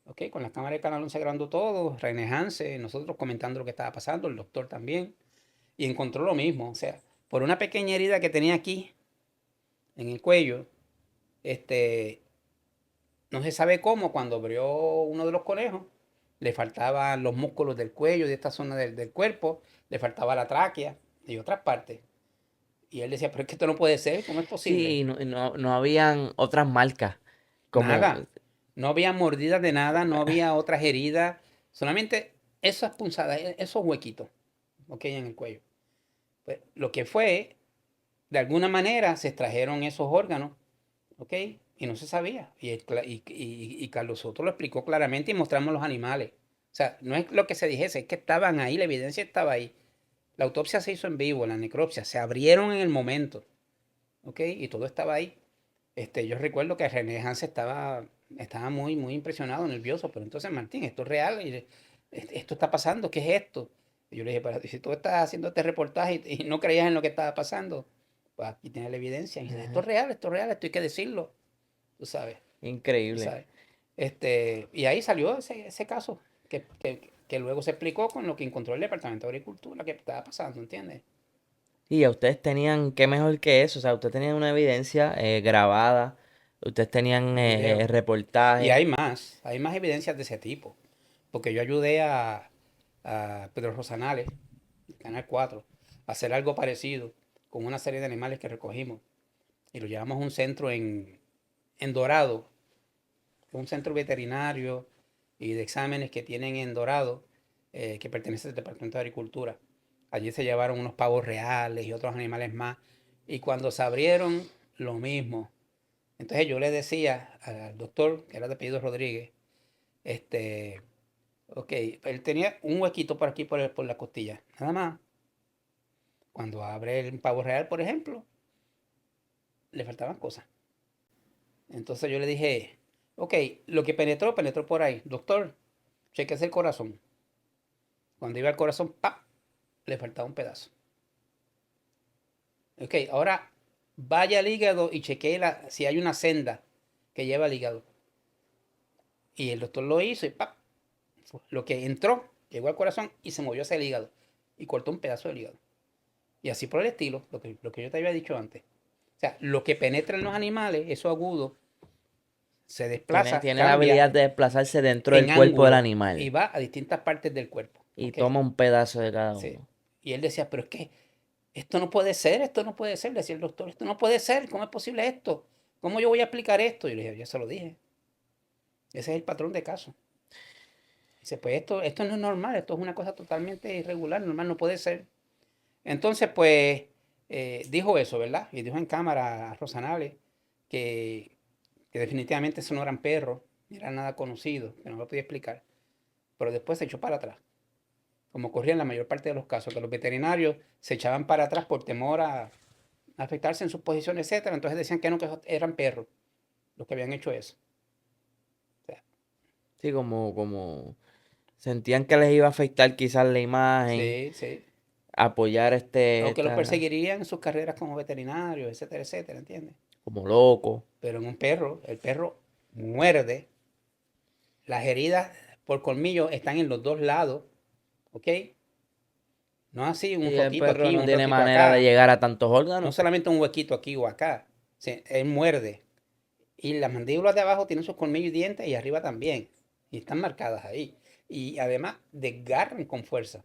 ¿ok? Con la cámara de Canal 11 grabando todo, René Hanse, nosotros comentando lo que estaba pasando, el doctor también. Y encontró lo mismo, o sea, por una pequeña herida que tenía aquí, en el cuello, este, no se sabe cómo, cuando abrió uno de los conejos, le faltaban los músculos del cuello, de esta zona del cuerpo, le faltaba la tráquea y otras partes. Y él decía, pero es que esto no puede ser, ¿cómo es posible? Sí, no habían otras marcas. Como, Nada. No había mordidas de nada, no había otras heridas, solamente esas punzadas, esos huequitos, ok, en el cuello. Pues, lo que fue, de alguna manera, se extrajeron esos órganos, ok, y no se sabía. Y Carlos Soto lo explicó claramente y mostramos los animales. O sea, no es lo que se dijese, es que estaban ahí, la evidencia estaba ahí. La autopsia se hizo en vivo, la necropsia, se abrieron en el momento, ok, y todo estaba ahí. Yo recuerdo que René Hans estaba muy, muy impresionado, nervioso, pero entonces, Martín, esto es real, esto está pasando, ¿qué es esto? Y yo le dije, pero si tú estás haciendo este reportaje y no creías en lo que estaba pasando, pues aquí tienes la evidencia. Y dice, esto es real, esto hay que decirlo, tú sabes, tú increíble. sabes. Y ahí salió ese caso, que luego se explicó con lo que encontró el Departamento de Agricultura, que estaba pasando, ¿entiendes? Y ya ustedes tenían, qué mejor que eso, o sea, ustedes tenían una evidencia grabada, ustedes tenían Video. Y reportajes. hay más evidencias de ese tipo. Porque yo ayudé a Pedro Rosanales, Canal 4, a hacer algo parecido con una serie de animales que recogimos. Y lo llevamos a un centro en Dorado, un centro veterinario y de exámenes que tienen en Dorado, que pertenece al Departamento de Agricultura. Allí se llevaron unos pavos reales y otros animales más. Y cuando se abrieron, lo mismo. Entonces yo le decía al doctor, que era de apellido Rodríguez, este, ok, él tenía un huequito por aquí por la costilla, nada más. Cuando abre el pavo real, por ejemplo, le faltaban cosas. Entonces yo le dije, ok, lo que penetró, penetró por ahí. Doctor, chequese el corazón. Cuando iba al corazón, ¡pap! Le faltaba un pedazo. Ok, ahora vaya al hígado y chequee si hay una senda que lleva al hígado. Y el doctor lo hizo y ¡pap! Lo que entró, llegó al corazón y se movió hacia el hígado. Y cortó un pedazo del hígado. Y así por el estilo, lo que yo te había dicho antes. O sea, lo que penetra en los animales, eso agudo, se desplaza, Tiene la cambia habilidad de desplazarse dentro del en cuerpo del ángulo y animal va a distintas partes del cuerpo. y ¿Ok? toma un pedazo de cada Sí. uno. Y él decía, pero es que esto no puede ser, esto no puede ser, decía el doctor, esto no puede ser, ¿cómo es posible esto? ¿Cómo yo voy a explicar esto? Y yo le dije, ya se lo dije, ese es el patrón de caso. Dice, pues esto no es normal, esto es una cosa totalmente irregular, normal, no puede ser. Entonces, pues, dijo eso, ¿verdad? Y dijo en cámara a Rosanales que, que definitivamente eso no eran perros, ni eran nada conocido, que no lo podía explicar. Pero después se echó para atrás, como ocurría en la mayor parte de los casos, que los veterinarios se echaban para atrás por temor a afectarse en sus posiciones, etcétera. Entonces decían que no, que eran perros los que habían hecho eso. O sea, Sí, como sentían que les iba a afectar quizás la imagen, sí, sí. apoyar O que los esta, perseguirían en sus carreras como veterinarios, etcétera, etcétera, ¿entiendes? como loco. Pero en un perro, el perro muerde. Las heridas por colmillo están en los dos lados, ¿ok? No así un Y el roquito perro aquí, no un tiene roquito manera de acá. llegar a tantos No órganos. solamente un huequito aquí o acá. Él muerde. Y las mandíbulas de abajo tienen sus colmillos y dientes y arriba también. Y están marcadas ahí. Y además desgarran con fuerza.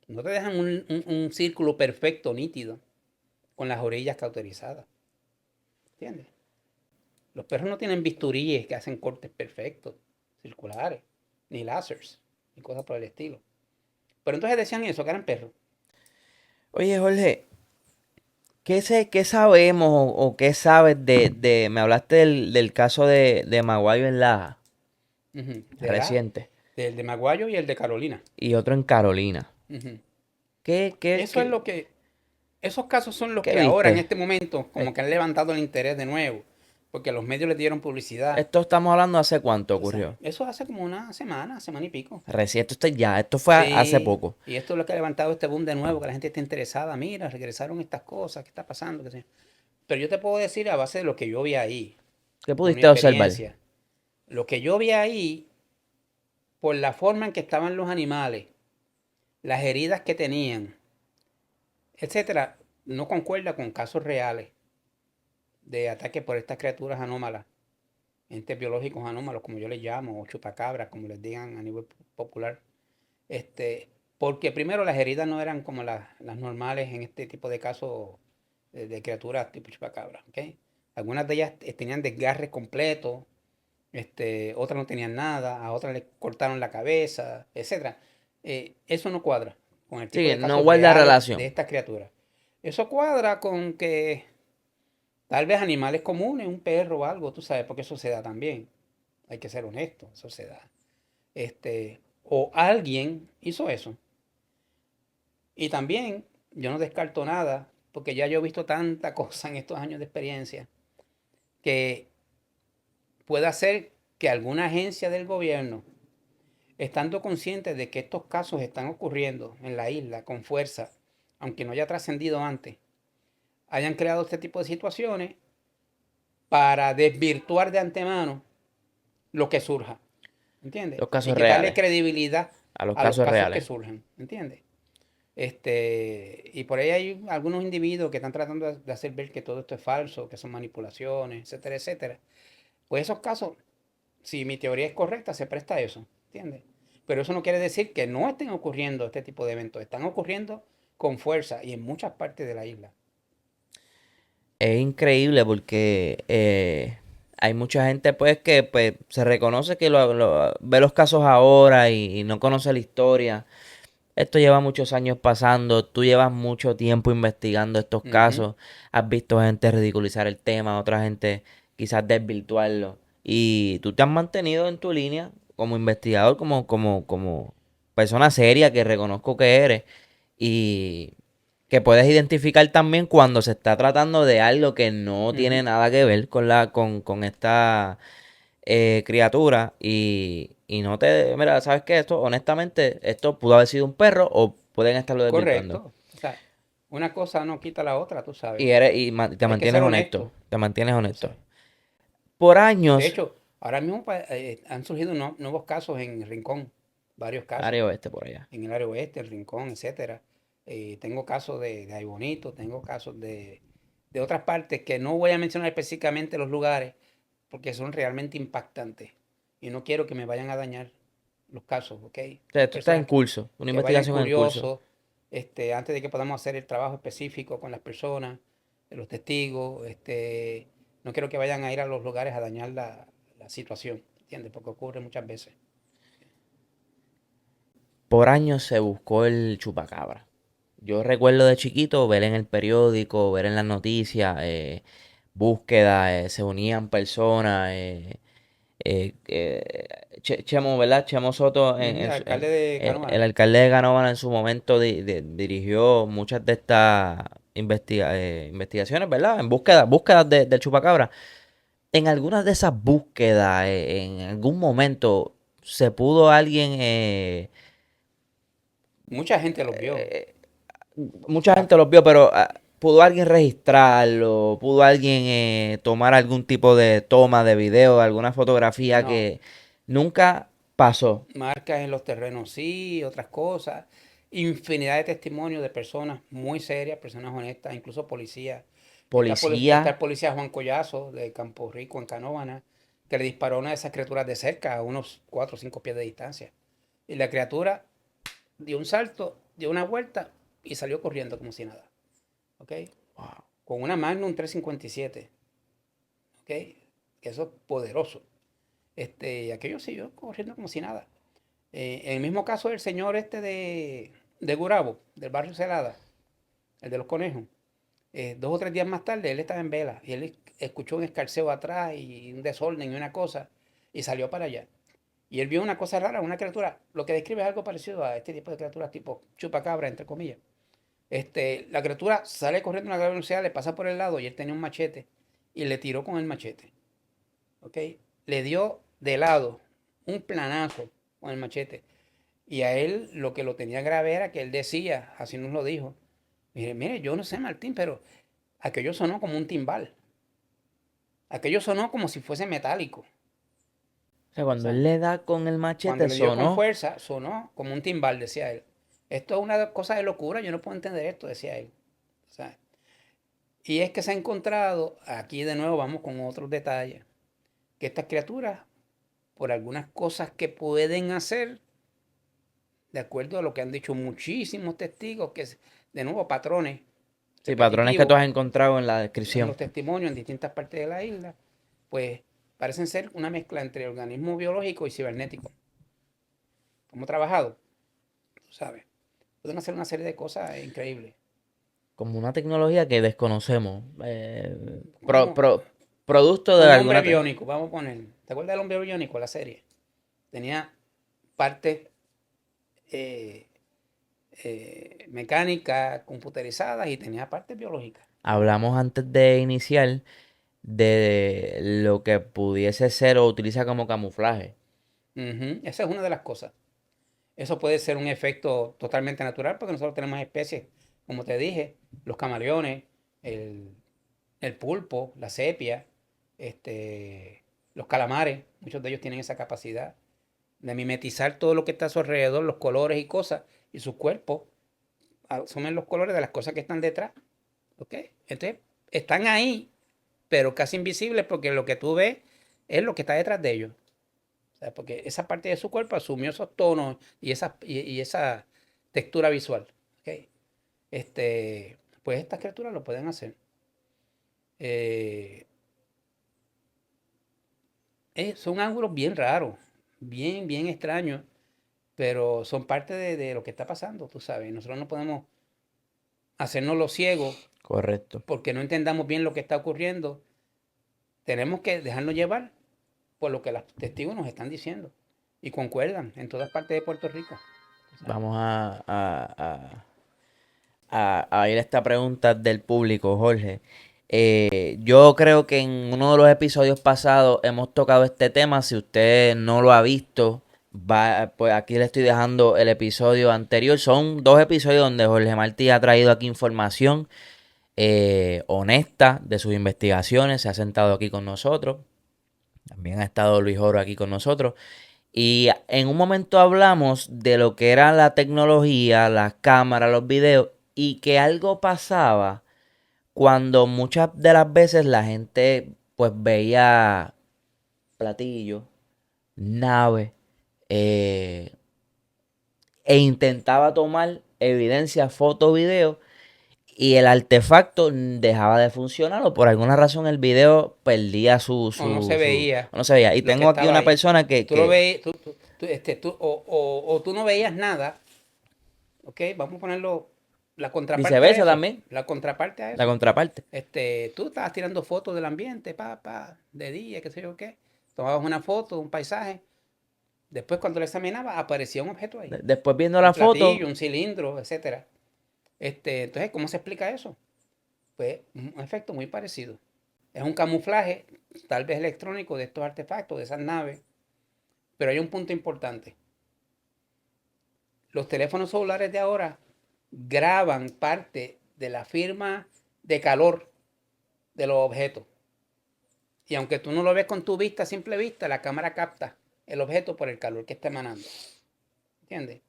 No te dejan un círculo perfecto, nítido, con las orillas cauterizadas. ¿Entiendes? Los perros no tienen bisturíes que hacen cortes perfectos, circulares, ni lásers, ni cosas por el estilo. Pero entonces decían eso, que eran perros. Oye, Jorge, qué sabemos o qué sabes me hablaste del caso de Maguayo en Laja, Ujú. reciente, Del de Maguayo y el de Carolina. y otro en Carolina. Ujú. ¿Qué, qué, Eso es qué, lo que, esos casos son los qué que ahora en viste? este momento Eh, como que han levantado el interés de nuevo, porque los medios les dieron publicidad. Esto estamos hablando hace cuánto O sea, ocurrió. eso hace como una semana, semana y pico. Reciente, esto fue hace Sí, poco. y esto es lo que ha levantado este boom de nuevo, que la gente está interesada. Mira, regresaron estas cosas, ¿qué está pasando? ¿Qué sé yo? Pero yo te puedo decir a base de lo que yo vi ahí, ¿Qué por mi pudiste observar? experiencia. Lo que yo vi ahí, por la forma en que estaban los animales, las heridas que tenían, etcétera, no concuerda con casos reales. de ataque por estas criaturas anómalas, entes biológicos anómalos, como yo les llamo, o chupacabras, como les digan a nivel popular. Porque primero las heridas no eran como las normales en este tipo de casos de criaturas tipo chupacabra, ¿ok? Algunas de ellas tenían desgarres completos, otras no tenían nada, a otras les cortaron la cabeza, etcétera. Eso no cuadra con el tipo Sí, de no casos guarda reales de relación. estas criaturas. Eso cuadra con que tal vez animales comunes, un perro o algo, tú sabes, porque eso se da también. Hay que ser honesto, eso se da. O alguien hizo eso. Y también yo no descarto nada, porque ya yo he visto tanta cosa en estos años de experiencia, que puede ser que alguna agencia del gobierno, estando consciente de que estos casos están ocurriendo en la isla con fuerza, aunque no haya trascendido antes, hayan creado este tipo de situaciones para desvirtuar de antemano lo que surja, ¿entiendes? Los Y casos quitarle reales. credibilidad A los a los casos casos que reales. surjan, ¿entiendes? Y por ahí hay algunos individuos que están tratando de hacer ver que todo esto es falso, que son manipulaciones, etcétera, etcétera. Pues esos casos, si mi teoría es correcta, se presta a eso, ¿entiendes? Pero eso no quiere decir que no estén ocurriendo este tipo de eventos. Están ocurriendo con fuerza y en muchas partes de la isla. Es increíble porque hay mucha gente pues que pues, se reconoce que ve los casos ahora y no conoce la historia. Esto lleva muchos años pasando, tú llevas mucho tiempo investigando estos Ujú. casos, has visto gente ridiculizar el tema, otra gente quizás desvirtuarlo. Y tú te has mantenido en tu línea como investigador, como persona seria que reconozco que eres. Y que puedes identificar también cuando se está tratando de algo que no tiene Ujú. nada que ver con esta criatura y no te... Mira, ¿sabes qué? Esto, honestamente, esto pudo haber sido un perro o pueden estarlo desvirtuando. Correcto. O sea, una cosa no quita la otra, tú sabes. Te Hay que mantienes ser honesto, honesto, te mantienes tú honesto. sabes. Por De años, hecho, ahora mismo han surgido nuevos casos en Rincón, varios casos, área oeste por allá. en el área oeste, el Rincón, etcétera. Tengo casos de Aybonito, tengo casos de otras partes que no voy a mencionar específicamente los lugares porque son realmente impactantes y no quiero que me vayan a dañar los casos, ¿ok? O sea, Hay esto está en personas curso, una que vayan investigación en curso. curiosos, antes de que podamos hacer el trabajo específico con las personas, los testigos, no quiero que vayan a ir a los lugares a dañar la situación, ¿entiendes? Porque ocurre muchas veces. Por años se buscó el chupacabra. Yo recuerdo de chiquito ver en el periódico, ver en las noticias, búsquedas, se unían personas, Chemo, ¿verdad? Chemo Soto, Ujú. El alcalde de el Canóvana. alcalde de Canóvana en su momento dirigió muchas de estas investigaciones, ¿verdad? En búsquedas del chupacabra. En algunas de esas búsquedas, en algún momento, se pudo alguien Mucha gente los vio. mucha La- gente los vio, pero ¿pudo alguien registrarlo? ¿Pudo alguien tomar algún tipo de toma de video, alguna fotografía no, que nunca pasó? marcas en los terrenos sí, otras cosas. Infinidad de testimonios de personas muy serias, personas honestas, incluso policías. Está el Policía, policía Juan Collazo de Campo Rico en Canóvana, que le disparó a una de esas criaturas de cerca, a unos 4 o 5 pies de distancia. Y la criatura dio un salto, dio una vuelta y salió corriendo como si nada. ¿Ok? Con una Magnum 357. ¿Ok? Eso es poderoso. Aquello siguió corriendo como si nada. En el mismo caso del señor de Gurabo, del barrio Celada, el de los conejos. 2 o 3 días más tarde, él estaba en vela y él escuchó un escarceo atrás y un desorden y una cosa y salió para allá. Y él vio una cosa rara, una criatura, lo que describe es algo parecido a este tipo de criaturas tipo chupacabra, entre comillas. La criatura sale corriendo a una gran velocidad, le pasa por el lado y él tenía un machete y le tiró con el machete. ¿Ok? Le dio de lado un planazo con el machete. Y a él lo que lo tenía grave era que él decía, así nos lo dijo, mire, yo no sé Martín, pero aquello sonó como un timbal. Aquello sonó como si fuese metálico. o sea, O cuando él sea, le da con el cuando machete le dio con sonó. fuerza, sonó como un timbal, decía él. Esto es una cosa de locura, yo no puedo entender esto, decía él. O sea, Y es que se ha encontrado, aquí de nuevo vamos con otros detalles, que estas criaturas, por algunas cosas que pueden hacer, de acuerdo a lo que han dicho muchísimos testigos, que es, de nuevo, patrones Sí, patrones que tú repetitivos has encontrado en la en descripción. los testimonios en distintas partes de la isla, pues parecen ser una mezcla entre organismo biológico y cibernético. Como trabajado, tú sabes, pueden hacer una serie de cosas increíbles. Como una tecnología que desconocemos. Como Producto de un hombre alguna... biónico, vamos a poner. ¿Te acuerdas del hombre biónico, la serie? Tenía partes eh, mecánicas, computarizadas y tenía partes biológicas. Hablamos antes de iniciar de lo que pudiese ser o utiliza como camuflaje. Ujú, esa es una de las cosas. Eso puede ser un efecto totalmente natural porque nosotros tenemos especies, como te dije, los camaleones, el, el pulpo, la sepia, los calamares, muchos de ellos tienen esa capacidad de mimetizar todo lo que está a su alrededor, los colores y cosas, y sus cuerpos asumen los colores de las cosas que están detrás. ¿Ok? Entonces, están ahí, pero casi invisibles porque lo que tú ves es lo que está detrás de ellos. O sea, porque esa parte de su cuerpo asumió esos tonos y esa textura visual. ¿Ok? Pues estas criaturas lo pueden hacer. Eh, son ángulos bien raros, bien extraños, pero son parte de lo que está pasando, tú sabes. Nosotros no podemos hacernos los ciegos Correcto. porque no entendamos bien lo que está ocurriendo. Tenemos que dejarnos llevar por lo que los testigos nos están diciendo y concuerdan en todas partes de Puerto Rico. Tú sabes. Vamos a ir a esta pregunta del público, Jorge. Yo creo que en uno de los episodios pasados hemos tocado este tema. Si usted no lo ha visto, pues aquí le estoy dejando el episodio anterior. Son dos episodios donde Jorge Martí ha traído aquí información honesta de sus investigaciones. Se ha sentado aquí con nosotros. También ha estado Luis Oro aquí con nosotros. Y en un momento hablamos de lo que era la tecnología, las cámaras, los videos, y que algo pasaba cuando muchas de las veces la gente pues veía platillos, naves, eh, e intentaba tomar evidencia, foto, video, y el artefacto dejaba de funcionar o por alguna razón el video perdía O no se veía o no se veía. Y lo que tengo aquí estaba una ahí. persona Tú lo veías, o tú no veías nada, ¿ok? Vamos a ponerlo, la contraparte a viceversa eso, también, la contraparte a la eso. contraparte. Tú estabas tirando fotos del ambiente, de día, qué sé yo qué. Tomabas una foto, un paisaje. Después, cuando lo examinaba, aparecía un objeto ahí. Después viendo Un la foto, platillo, un cilindro, etcétera. Entonces, ¿cómo se explica eso? Pues un efecto muy parecido. Es un camuflaje, tal vez electrónico, de estos artefactos, de esas naves. Pero hay un punto importante. Los teléfonos celulares de ahora graban parte de la firma de calor de los objetos. Y aunque tú no lo ves con tu vista, a simple vista, la cámara capta el objeto por el calor que está emanando. ¿Entiendes?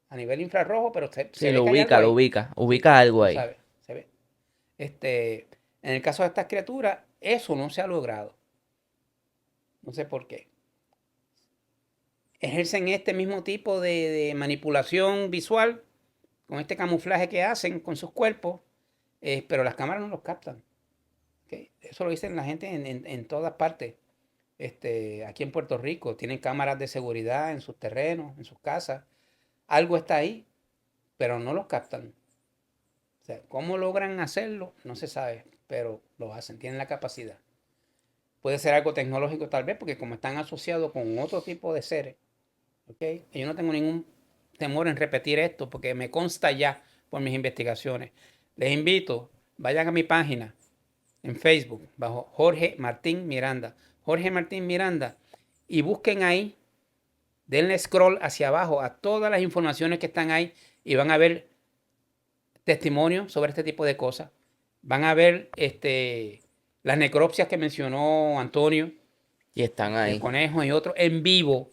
A nivel infrarrojo, pero sí, se ve que hay algo ahí. Sí, ubica algo tú ahí. sabes, se ve. En el caso de estas criaturas, eso no se ha logrado. No sé por qué. Ejercen este mismo tipo de manipulación visual con este camuflaje que hacen con sus cuerpos, pero las cámaras no los captan. ¿Okay? Eso lo dicen la gente en todas partes. Aquí en Puerto Rico tienen cámaras de seguridad en sus terrenos, en sus casas. Algo está ahí, pero no los captan. O sea, ¿cómo logran hacerlo? No se sabe, pero lo hacen, tienen la capacidad. Puede ser algo tecnológico tal vez, porque como están asociados con otro tipo de seres, ¿ok? Yo no tengo ningún temor en repetir esto, porque me consta ya por mis investigaciones. Les invito, vayan a mi página en Facebook, bajo Jorge Martín Miranda. Jorge Martín Miranda, y busquen ahí, denle scroll hacia abajo a todas las informaciones que están ahí y van a ver testimonios sobre este tipo de cosas. Van a ver las necropsias que mencionó Antonio, Y están de ahí. conejos y otros, en vivo,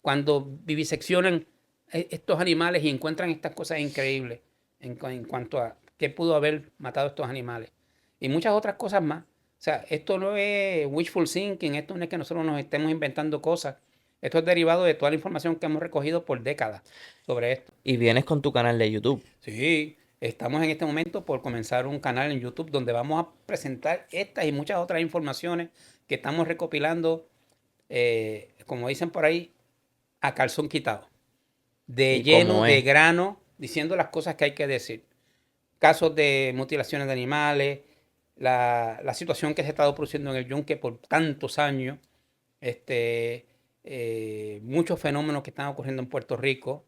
cuando viviseccionan estos animales y encuentran estas cosas increíbles en cuanto a qué pudo haber matado a estos animales. y muchas otras cosas más. O sea, esto no es wishful thinking, esto no es que nosotros nos estemos inventando cosas. Esto es derivado de toda la información que hemos recogido por décadas sobre esto. Y vienes con tu canal de YouTube. Sí, estamos en este momento por comenzar un canal en YouTube donde vamos a presentar estas y muchas otras informaciones que estamos recopilando, como dicen por ahí, a calzón quitado, de Y lleno, como de es. grano, diciendo las cosas que hay que decir. Casos de mutilaciones de animales, la situación que se ha estado produciendo en el yunque por tantos años, este, muchos fenómenos que están ocurriendo en Puerto Rico,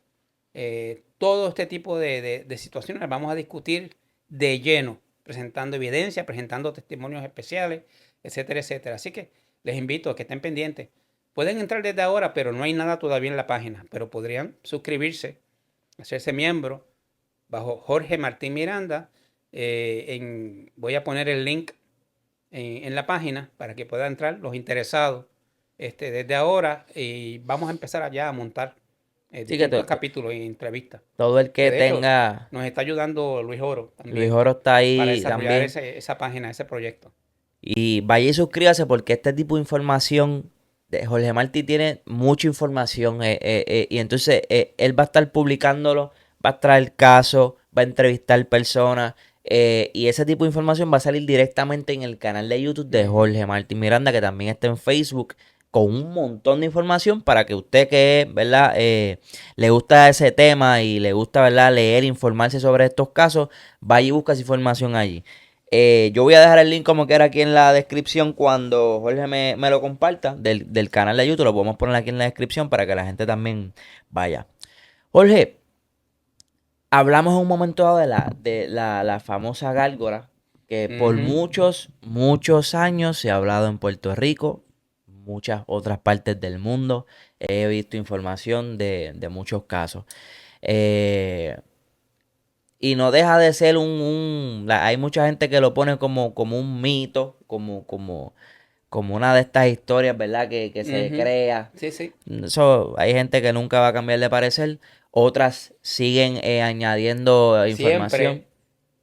todo este tipo de situaciones las vamos a discutir de lleno, presentando evidencia, presentando testimonios especiales, etcétera, etcétera. Así que les invito a que estén pendientes. Pueden entrar desde ahora, pero no hay nada todavía en la página, pero podrían suscribirse, hacerse miembro bajo Jorge Martín Miranda. Voy a poner el link en la página para que puedan entrar los interesados desde ahora, y vamos a empezar allá a montar Sí que distintos capítulos y entrevistas. todo el Que que de hecho tenga, nos está ayudando Luis Oro Luis también Oro está para ahí desarrollar también. esa página, ese proyecto. Y vaya y suscríbase porque este tipo de información de Jorge Martí tiene mucha información y entonces él va a estar publicándolo, va a traer casos, va a entrevistar personas y ese tipo de información va a salir directamente en el canal de YouTube de Ujú. Jorge Martín Miranda que también está en Facebook con un montón de información para que usted que, ¿verdad? Le gusta ese tema y le gusta, ¿verdad? Leer, informarse sobre estos casos, vaya y busca esa información allí. Yo voy a dejar el link como quiera aquí en la descripción cuando Jorge me lo comparta del canal de YouTube. Lo podemos poner aquí en la descripción para que la gente también vaya. Jorge, hablamos en un momento dado la famosa gárgola que por Ujú. muchos años se ha hablado en Puerto Rico, muchas otras partes del mundo. He visto información de muchos casos. Eh, y no deja de ser hay mucha gente que lo pone como un mito, como una de estas historias, ¿verdad? Que se Ujú. crea. Sí, sí. Eso, hay gente que nunca va a cambiar de parecer. Otras siguen añadiendo información. Siempre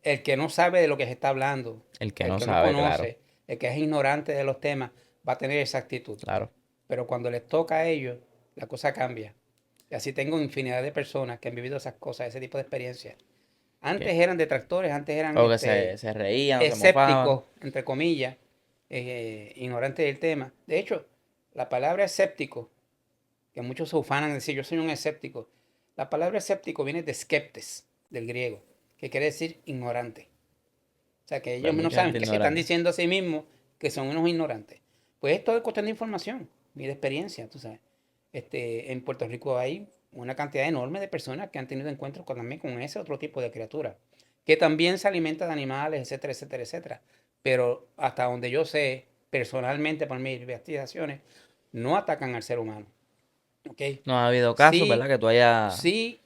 el que no sabe de lo que se está hablando, El que el no que no sabe, claro, conoce, el que es ignorante de los temas, va a tener esa actitud. claro. Pero cuando les toca a ellos, la cosa cambia. Y así tengo infinidad de personas que han vivido esas cosas, ese tipo de experiencias. Que, Antes eran detractores, antes eran o que se reían o se mofaban. escépticos, entre comillas, ignorantes del tema. De hecho, la palabra escéptico, que muchos se ufanan de decir yo soy un escéptico, la palabra escéptico viene de skeptes, del griego, que quiere decir ignorante. O sea, que Pues ellos no mucha saben gente que se están ignorante. diciendo a sí mismos que son unos ignorantes. Pues esto es cuestión de información y de experiencia, tú sabes. En Puerto Rico hay una cantidad enorme de personas que han tenido encuentros también con ese otro tipo de criaturas, que también se alimentan de animales, etcétera, etcétera, etcétera. Pero hasta donde yo sé, personalmente por mis investigaciones, no atacan al ser humano. ¿Ok? No ha habido casos, ¿verdad? Sí, Que tú hayas... sí,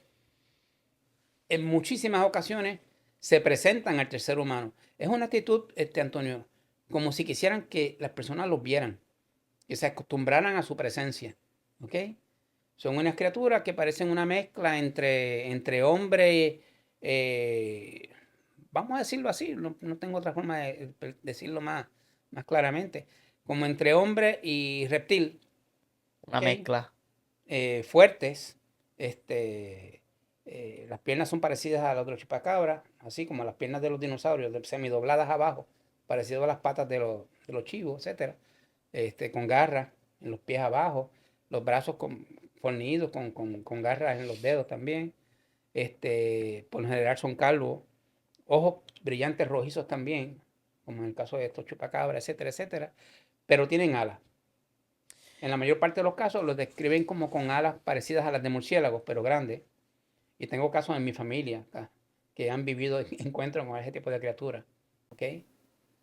en muchísimas ocasiones se presentan al tercer humano. Es una actitud, Antonio, como si quisieran que las personas los vieran, que se acostumbraran a su presencia. ¿Ok? Son unas criaturas que parecen una mezcla entre hombre, eh, vamos a decirlo así, no tengo otra forma de decirlo más claramente, como entre hombre y reptil. Una ¿Ok? mezcla. Fuertes. Las piernas son parecidas a las de los chupacabras, así como las piernas de los dinosaurios, semidobladas abajo, parecido a las patas de los chivos, etcétera. Con garras en los pies abajo, los brazos fornidos con garras en los dedos también. Por lo general son calvos, ojos brillantes rojizos también, como en el caso de estos chupacabras, etcétera, etcétera, pero tienen alas. En la mayor parte de los casos los describen como con alas parecidas a las de murciélagos, pero grandes. Y tengo casos en mi familia que han vivido encuentros con ese tipo de criaturas. ¿Ok?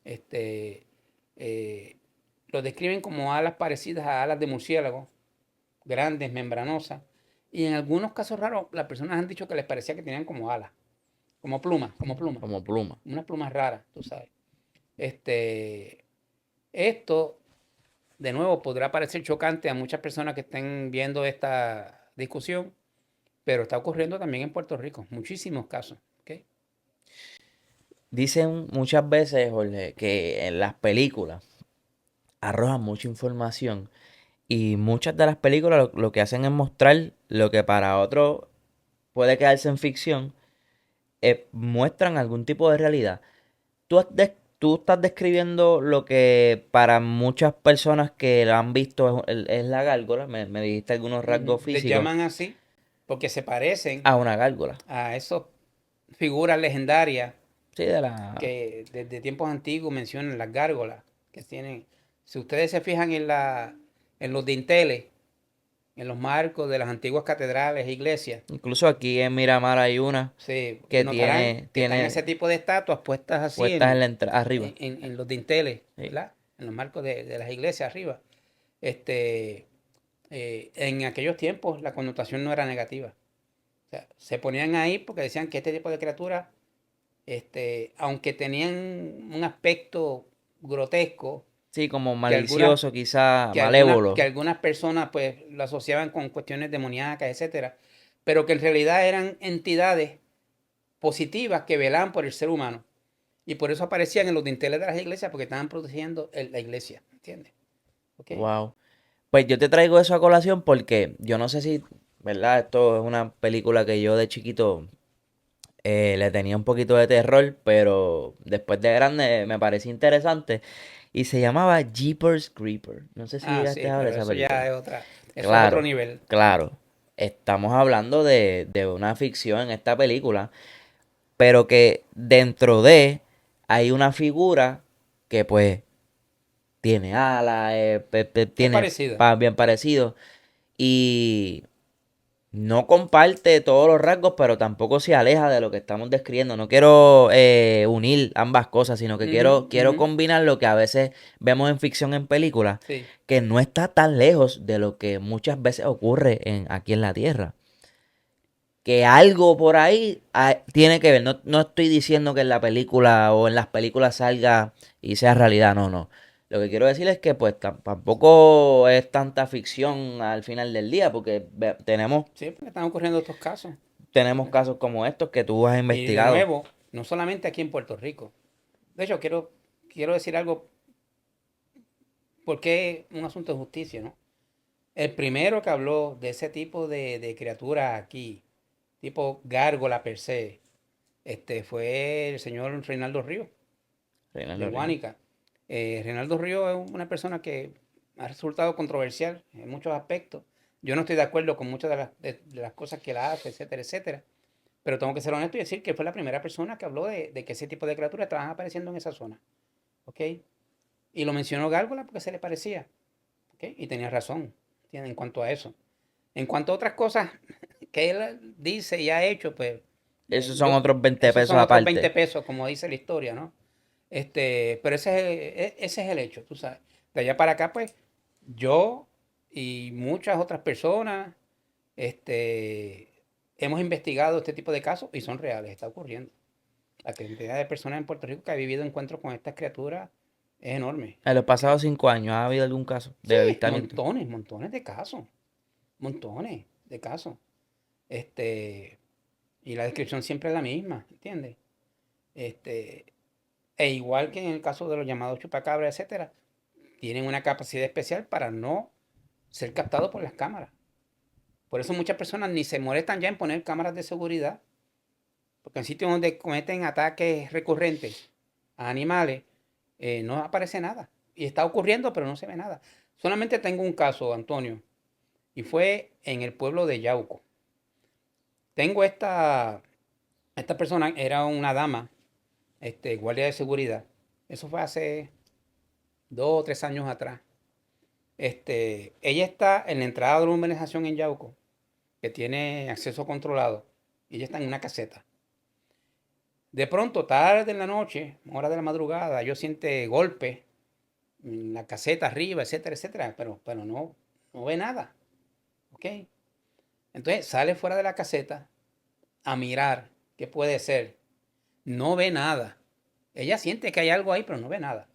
Este, eh, los describen como alas parecidas a alas de murciélago, grandes, membranosas. Y en algunos casos raros, las personas han dicho que les parecía que tenían como alas, como plumas, como plumas. Como pluma. Unas plumas raras, tú sabes. Este, esto de nuevo, podrá parecer chocante a muchas personas que estén viendo esta discusión, pero está ocurriendo también en Puerto Rico, muchísimos casos. ¿Ok? Dicen muchas veces, Jorge, que en las películas arrojan mucha información y muchas de las películas lo que hacen es mostrar lo que para otros puede quedarse en ficción, muestran algún tipo de realidad. Tú estás describiendo lo que para muchas personas que la han visto es la gárgola, me dijiste algunos rasgos Les físicos llaman así porque se parecen a una gárgola. a esas figuras legendarias Sí, de la... que desde tiempos antiguos mencionan las gárgolas, que tienen, si ustedes se fijan en los dinteles, en los marcos de las antiguas catedrales e iglesias, Incluso aquí en Miramar hay una se que notarán que están tiene ese tipo de estatuas puestas así puestas en la arriba. en los dinteles, Sí. ¿verdad? En los marcos de las iglesias arriba. Este, en aquellos tiempos la connotación no era negativa. O sea, se ponían ahí porque decían que este tipo de criaturas, aunque tenían un aspecto grotesco, Sí, como que algunas, malicioso, quizá que malévolo. algunas personas pues lo asociaban con cuestiones demoníacas, etcétera, pero que en realidad eran entidades positivas que velaban por el ser humano. Y por eso aparecían en los dinteles de las iglesias porque estaban protegiendo la iglesia, ¿entiendes? ¿Ok? Wow. Pues yo te traigo eso a colación porque yo no sé si, ¿verdad? Esto es una película que yo de chiquito le tenía un poquito de terror, pero después de grande me pareció interesante. Y se llamaba Jeepers Creepers. No sé si Ah, llegaste sí, a ver pero esa eso ya película. es otra, eso es otro Claro, nivel. claro. Estamos hablando de una ficción en esta película, pero que dentro de hay una figura que pues tiene alas, Es tiene parecido. bien parecido y no comparte todos los rasgos, pero tampoco se aleja de lo que estamos describiendo. No quiero unir ambas cosas, sino que Ujú, quiero ujú, combinar lo que a veces vemos en ficción en películas, sí. que no está tan lejos de lo que muchas veces ocurre aquí en la Tierra. Que algo por ahí tiene que ver. No, no estoy diciendo que en la película o en las películas salga y sea realidad, no, no. Lo que quiero decir es que pues tampoco es tanta ficción al final del día, porque Sí, porque están ocurriendo estos casos. tenemos casos como estos que tú has Y de investigado. nuevo, no solamente aquí en Puerto Rico. De hecho, quiero decir algo, porque es un asunto de justicia, ¿no? El primero que habló de ese tipo de criaturas aquí, tipo gárgola per se, fue el señor Reinaldo Río, de Reinaldo Ríos. Guánica. Reinaldo Río es una persona que ha resultado controversial en muchos aspectos. Yo no estoy de acuerdo con muchas de las cosas que él hace, etcétera, etcétera. Pero tengo que ser honesto y decir que fue la primera persona que habló de que ese tipo de criaturas estaban apareciendo en esa zona. ¿Ok? Y lo mencionó Gárgola porque se le parecía. ¿Ok? Y tenía razón, ¿entiendes? En cuanto a eso. En cuanto a otras cosas que él dice y ha hecho, pues Esos son yo, otros 20 esos pesos son otros 20 aparte. pesos, como dice la historia, ¿no? Pero ese es el hecho, tú sabes. De allá para acá, pues, yo y muchas otras personas, este, hemos investigado este tipo de casos y son reales, está ocurriendo. La cantidad de personas en Puerto Rico que ha vivido encuentros con estas criaturas es enorme. En los ¿Ok? pasados 5 años ha habido algún caso Sí, de avistamiento. montones, montones de casos. Montones de casos. Este, y la descripción siempre es la misma, ¿entiendes? Este, e igual que en el caso de los llamados chupacabras, etcétera, tienen una capacidad especial para no ser captados por las cámaras. Por eso muchas personas ni se molestan ya en poner cámaras de seguridad, porque en sitios donde cometen ataques recurrentes a animales, no aparece nada. Y está ocurriendo, pero no se ve nada. Solamente tengo un caso, Antonio, y fue en el pueblo de Yauco. Tengo esta persona, era una dama, guardia de seguridad. Eso fue hace 2 o 3 años atrás. Ella está en la entrada de una urbanización en Yauco, que tiene acceso controlado, y ella está en una caseta. De pronto, tarde en la noche, hora de la madrugada, yo siente golpes en la caseta arriba, etcétera, etcétera, pero no ve nada. ¿Ok? Entonces sale fuera de la caseta a mirar qué puede ser. No ve nada. Ella siente que hay algo ahí, pero no ve nada.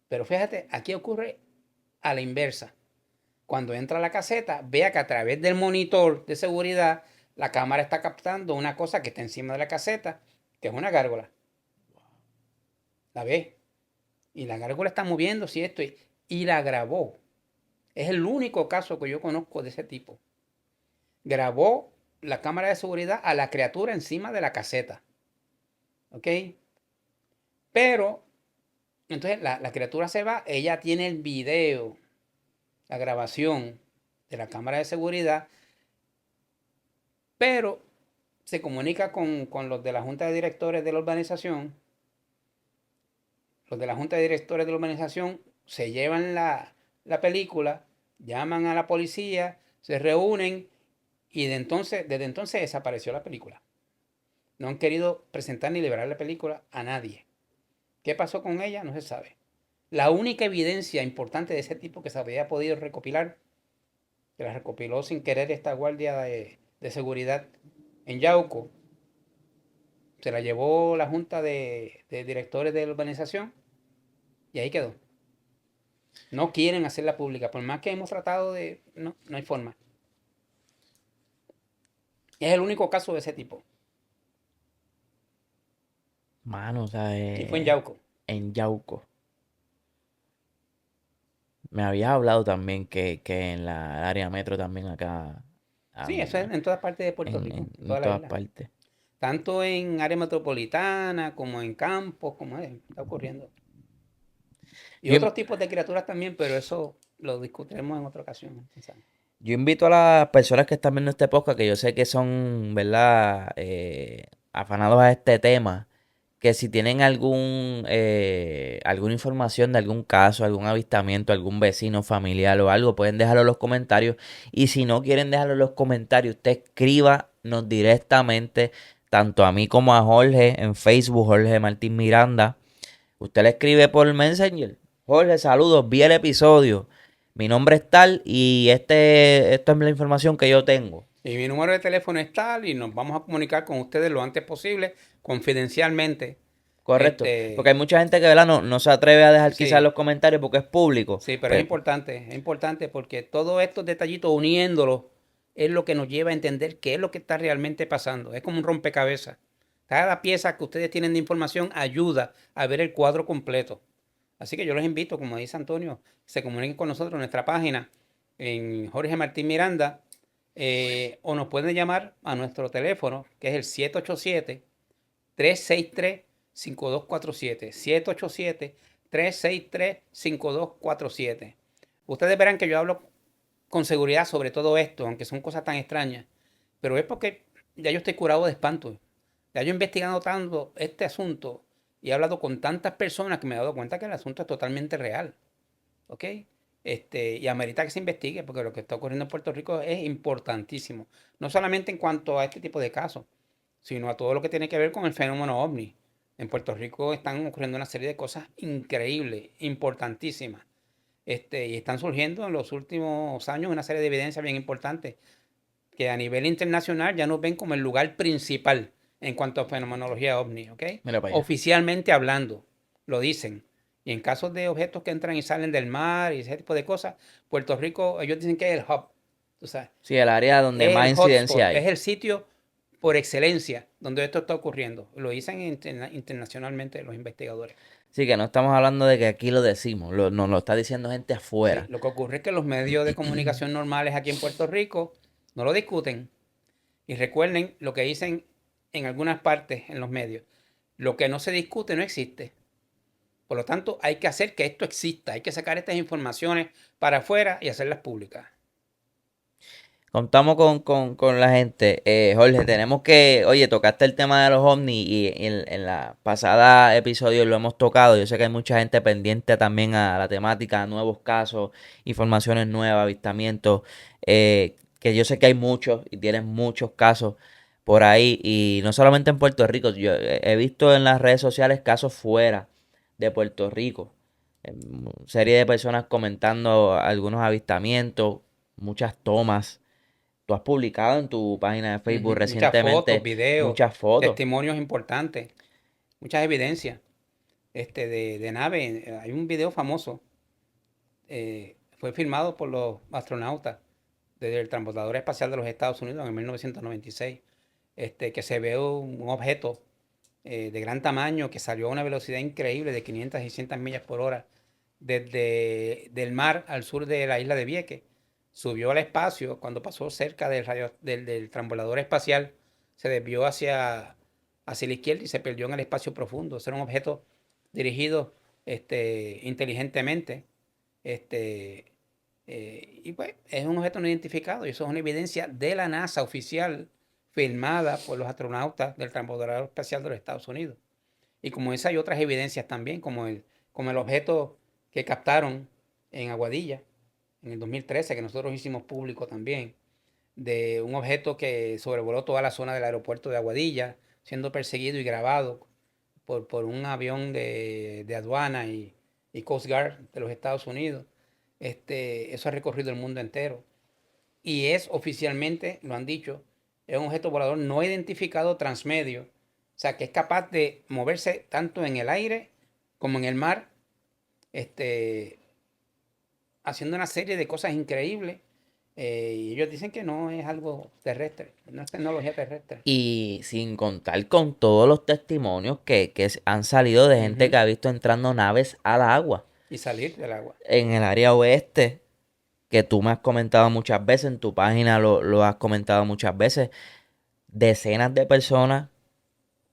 Pero fíjate, aquí ocurre a la inversa. Cuando entra a la caseta, vea que a través del monitor de seguridad, la cámara está captando una cosa que está encima de la caseta, que es una gárgola. La ve. Y la gárgola está moviéndose y esto. Y la grabó. Es el único caso que yo conozco de ese tipo. Grabó la cámara de seguridad a la criatura encima de la caseta. ¿Ok? Pero, entonces la criatura se va, ella tiene el video, la grabación de la cámara de seguridad, pero se comunica con los de la junta de directores de la urbanización. Los de la junta de directores de la urbanización se llevan la película, llaman a la policía, se reúnen y desde entonces desapareció la película. No han querido presentar ni liberar la película a nadie. ¿Qué pasó con ella? No se sabe. La única evidencia importante de ese tipo que se había podido recopilar, que la recopiló sin querer esta guardia de seguridad en Yauco, se la llevó la junta de directores de la urbanización y ahí quedó. No quieren hacerla pública, por más que hemos tratado de... No, no hay forma. Es el único caso de ese tipo. Mano, o sea, Y fue en Yauco. en Yauco. Me habías hablado también que en la área metro también acá, Sí, eso es en todas partes de Puerto Rico, en en toda la todas isla. partes. Tanto en área metropolitana como en campos, como está ocurriendo. Y Yo, otros tipos de criaturas también, pero eso lo discutiremos en otra ocasión, quizás. yo invito a las personas que están viendo este podcast, que yo sé que son, ¿verdad? Afanados a este tema, que si tienen alguna información de algún caso, algún avistamiento, algún vecino familiar o algo, pueden dejarlo en los comentarios. Y si no quieren dejarlo en los comentarios, usted escríbanos directamente, tanto a mí como a Jorge en Facebook, Jorge Martín Miranda. Usted le escribe por Messenger. Jorge, saludos, vi el episodio. Mi nombre es tal y esto es la información que yo tengo. Y mi número de teléfono es tal y nos vamos a comunicar con ustedes lo antes posible, confidencialmente. Correcto. Porque hay mucha gente que, ¿verdad? No se atreve a dejar quizás Sí, los comentarios porque es público. sí, pero Pues, es importante porque todos estos detallitos uniéndolos es lo que nos lleva a entender qué es lo que está realmente pasando. Es como un rompecabezas. Cada pieza que ustedes tienen de información ayuda a ver el cuadro completo. Así que yo los invito, como dice Antonio, se comuniquen con nosotros en nuestra página en Jorge Martín Miranda o nos pueden llamar a nuestro teléfono que es el 787-363-5247. 787-363-5247. Ustedes verán que yo hablo con seguridad sobre todo esto, aunque son cosas tan extrañas, pero es porque ya yo estoy curado de espanto. Ya yo he investigado tanto este asunto y he hablado con tantas personas que me he dado cuenta que el asunto es totalmente real. ¿Ok? Y amerita que se investigue porque lo que está ocurriendo en Puerto Rico es importantísimo. No solamente en cuanto a este tipo de casos, sino a todo lo que tiene que ver con el fenómeno ovni. En Puerto Rico están ocurriendo una serie de cosas increíbles, importantísimas. Y están surgiendo en los últimos años una serie de evidencias bien importantes que a nivel internacional ya nos ven como el lugar principal en cuanto a fenomenología ovni, ¿ok? mira para allá. Oficialmente hablando, lo dicen. Y en casos de objetos que entran y salen del mar y ese tipo de cosas, Puerto Rico, ellos dicen que es el hub, tú sabes, Sí, el área donde es más el incidencia hotspot, es hay. el sitio por excelencia donde esto está ocurriendo. Lo dicen internacionalmente los investigadores. Sí, que no estamos hablando de que aquí lo decimos, nos lo está diciendo gente Sí, afuera. lo que ocurre es que los medios de comunicación normales aquí en Puerto Rico no lo discuten. Y recuerden lo que dicen en algunas partes en los medios. Lo que no se discute no existe. Por lo tanto, hay que hacer que esto exista. Hay que sacar estas informaciones para afuera y hacerlas públicas. Contamos con la gente. Jorge, tenemos que, oye, tocaste el tema de los ovnis y en la pasada episodio lo hemos tocado. Yo sé que hay mucha gente pendiente también a la temática, a nuevos casos, informaciones nuevas, avistamientos, que yo sé que hay muchos y tienen muchos casos por ahí y no solamente en Puerto Rico. Yo he visto en las redes sociales casos fuera de Puerto Rico. Serie de personas comentando algunos avistamientos, muchas tomas. Tú has publicado en tu página de Facebook Muchas fotos, recientemente videos, muchas fotos. testimonios importantes, muchas evidencias de nave. Hay un video famoso. Fue filmado por los astronautas desde el transbordador espacial de los Estados Unidos en 1996. Que se ve un objeto de gran tamaño que salió a una velocidad increíble de 500 y 600 millas por hora desde del mar al sur de la isla de Vieques. Subió al espacio cuando pasó cerca del transbordador espacial, se desvió hacia la izquierda y se perdió en el espacio profundo. Ese era un objeto dirigido inteligentemente. Este, y pues es un objeto no identificado y eso es una evidencia de la NASA oficial filmada por los astronautas del transbordador espacial de los Estados Unidos. Y como esa hay otras evidencias también, como el objeto que captaron en Aguadilla en el 2013, que nosotros hicimos público también, de un objeto que sobrevoló toda la zona del aeropuerto de Aguadilla, siendo perseguido y grabado por un avión de aduana y Coast Guard de los Estados Unidos. Eso ha recorrido el mundo entero. Y es oficialmente, lo han dicho, es un objeto volador no identificado transmedio. O sea, que es capaz de moverse tanto en el aire como en el mar, este, haciendo una serie de cosas increíbles. Y ellos dicen que no es algo terrestre, no es tecnología terrestre. Y sin contar con todos los testimonios que han salido de gente que Ujú. ha visto entrando naves al agua Y salir del agua. en el área oeste, que tú me has comentado muchas veces, en tu página lo has comentado muchas veces, decenas de personas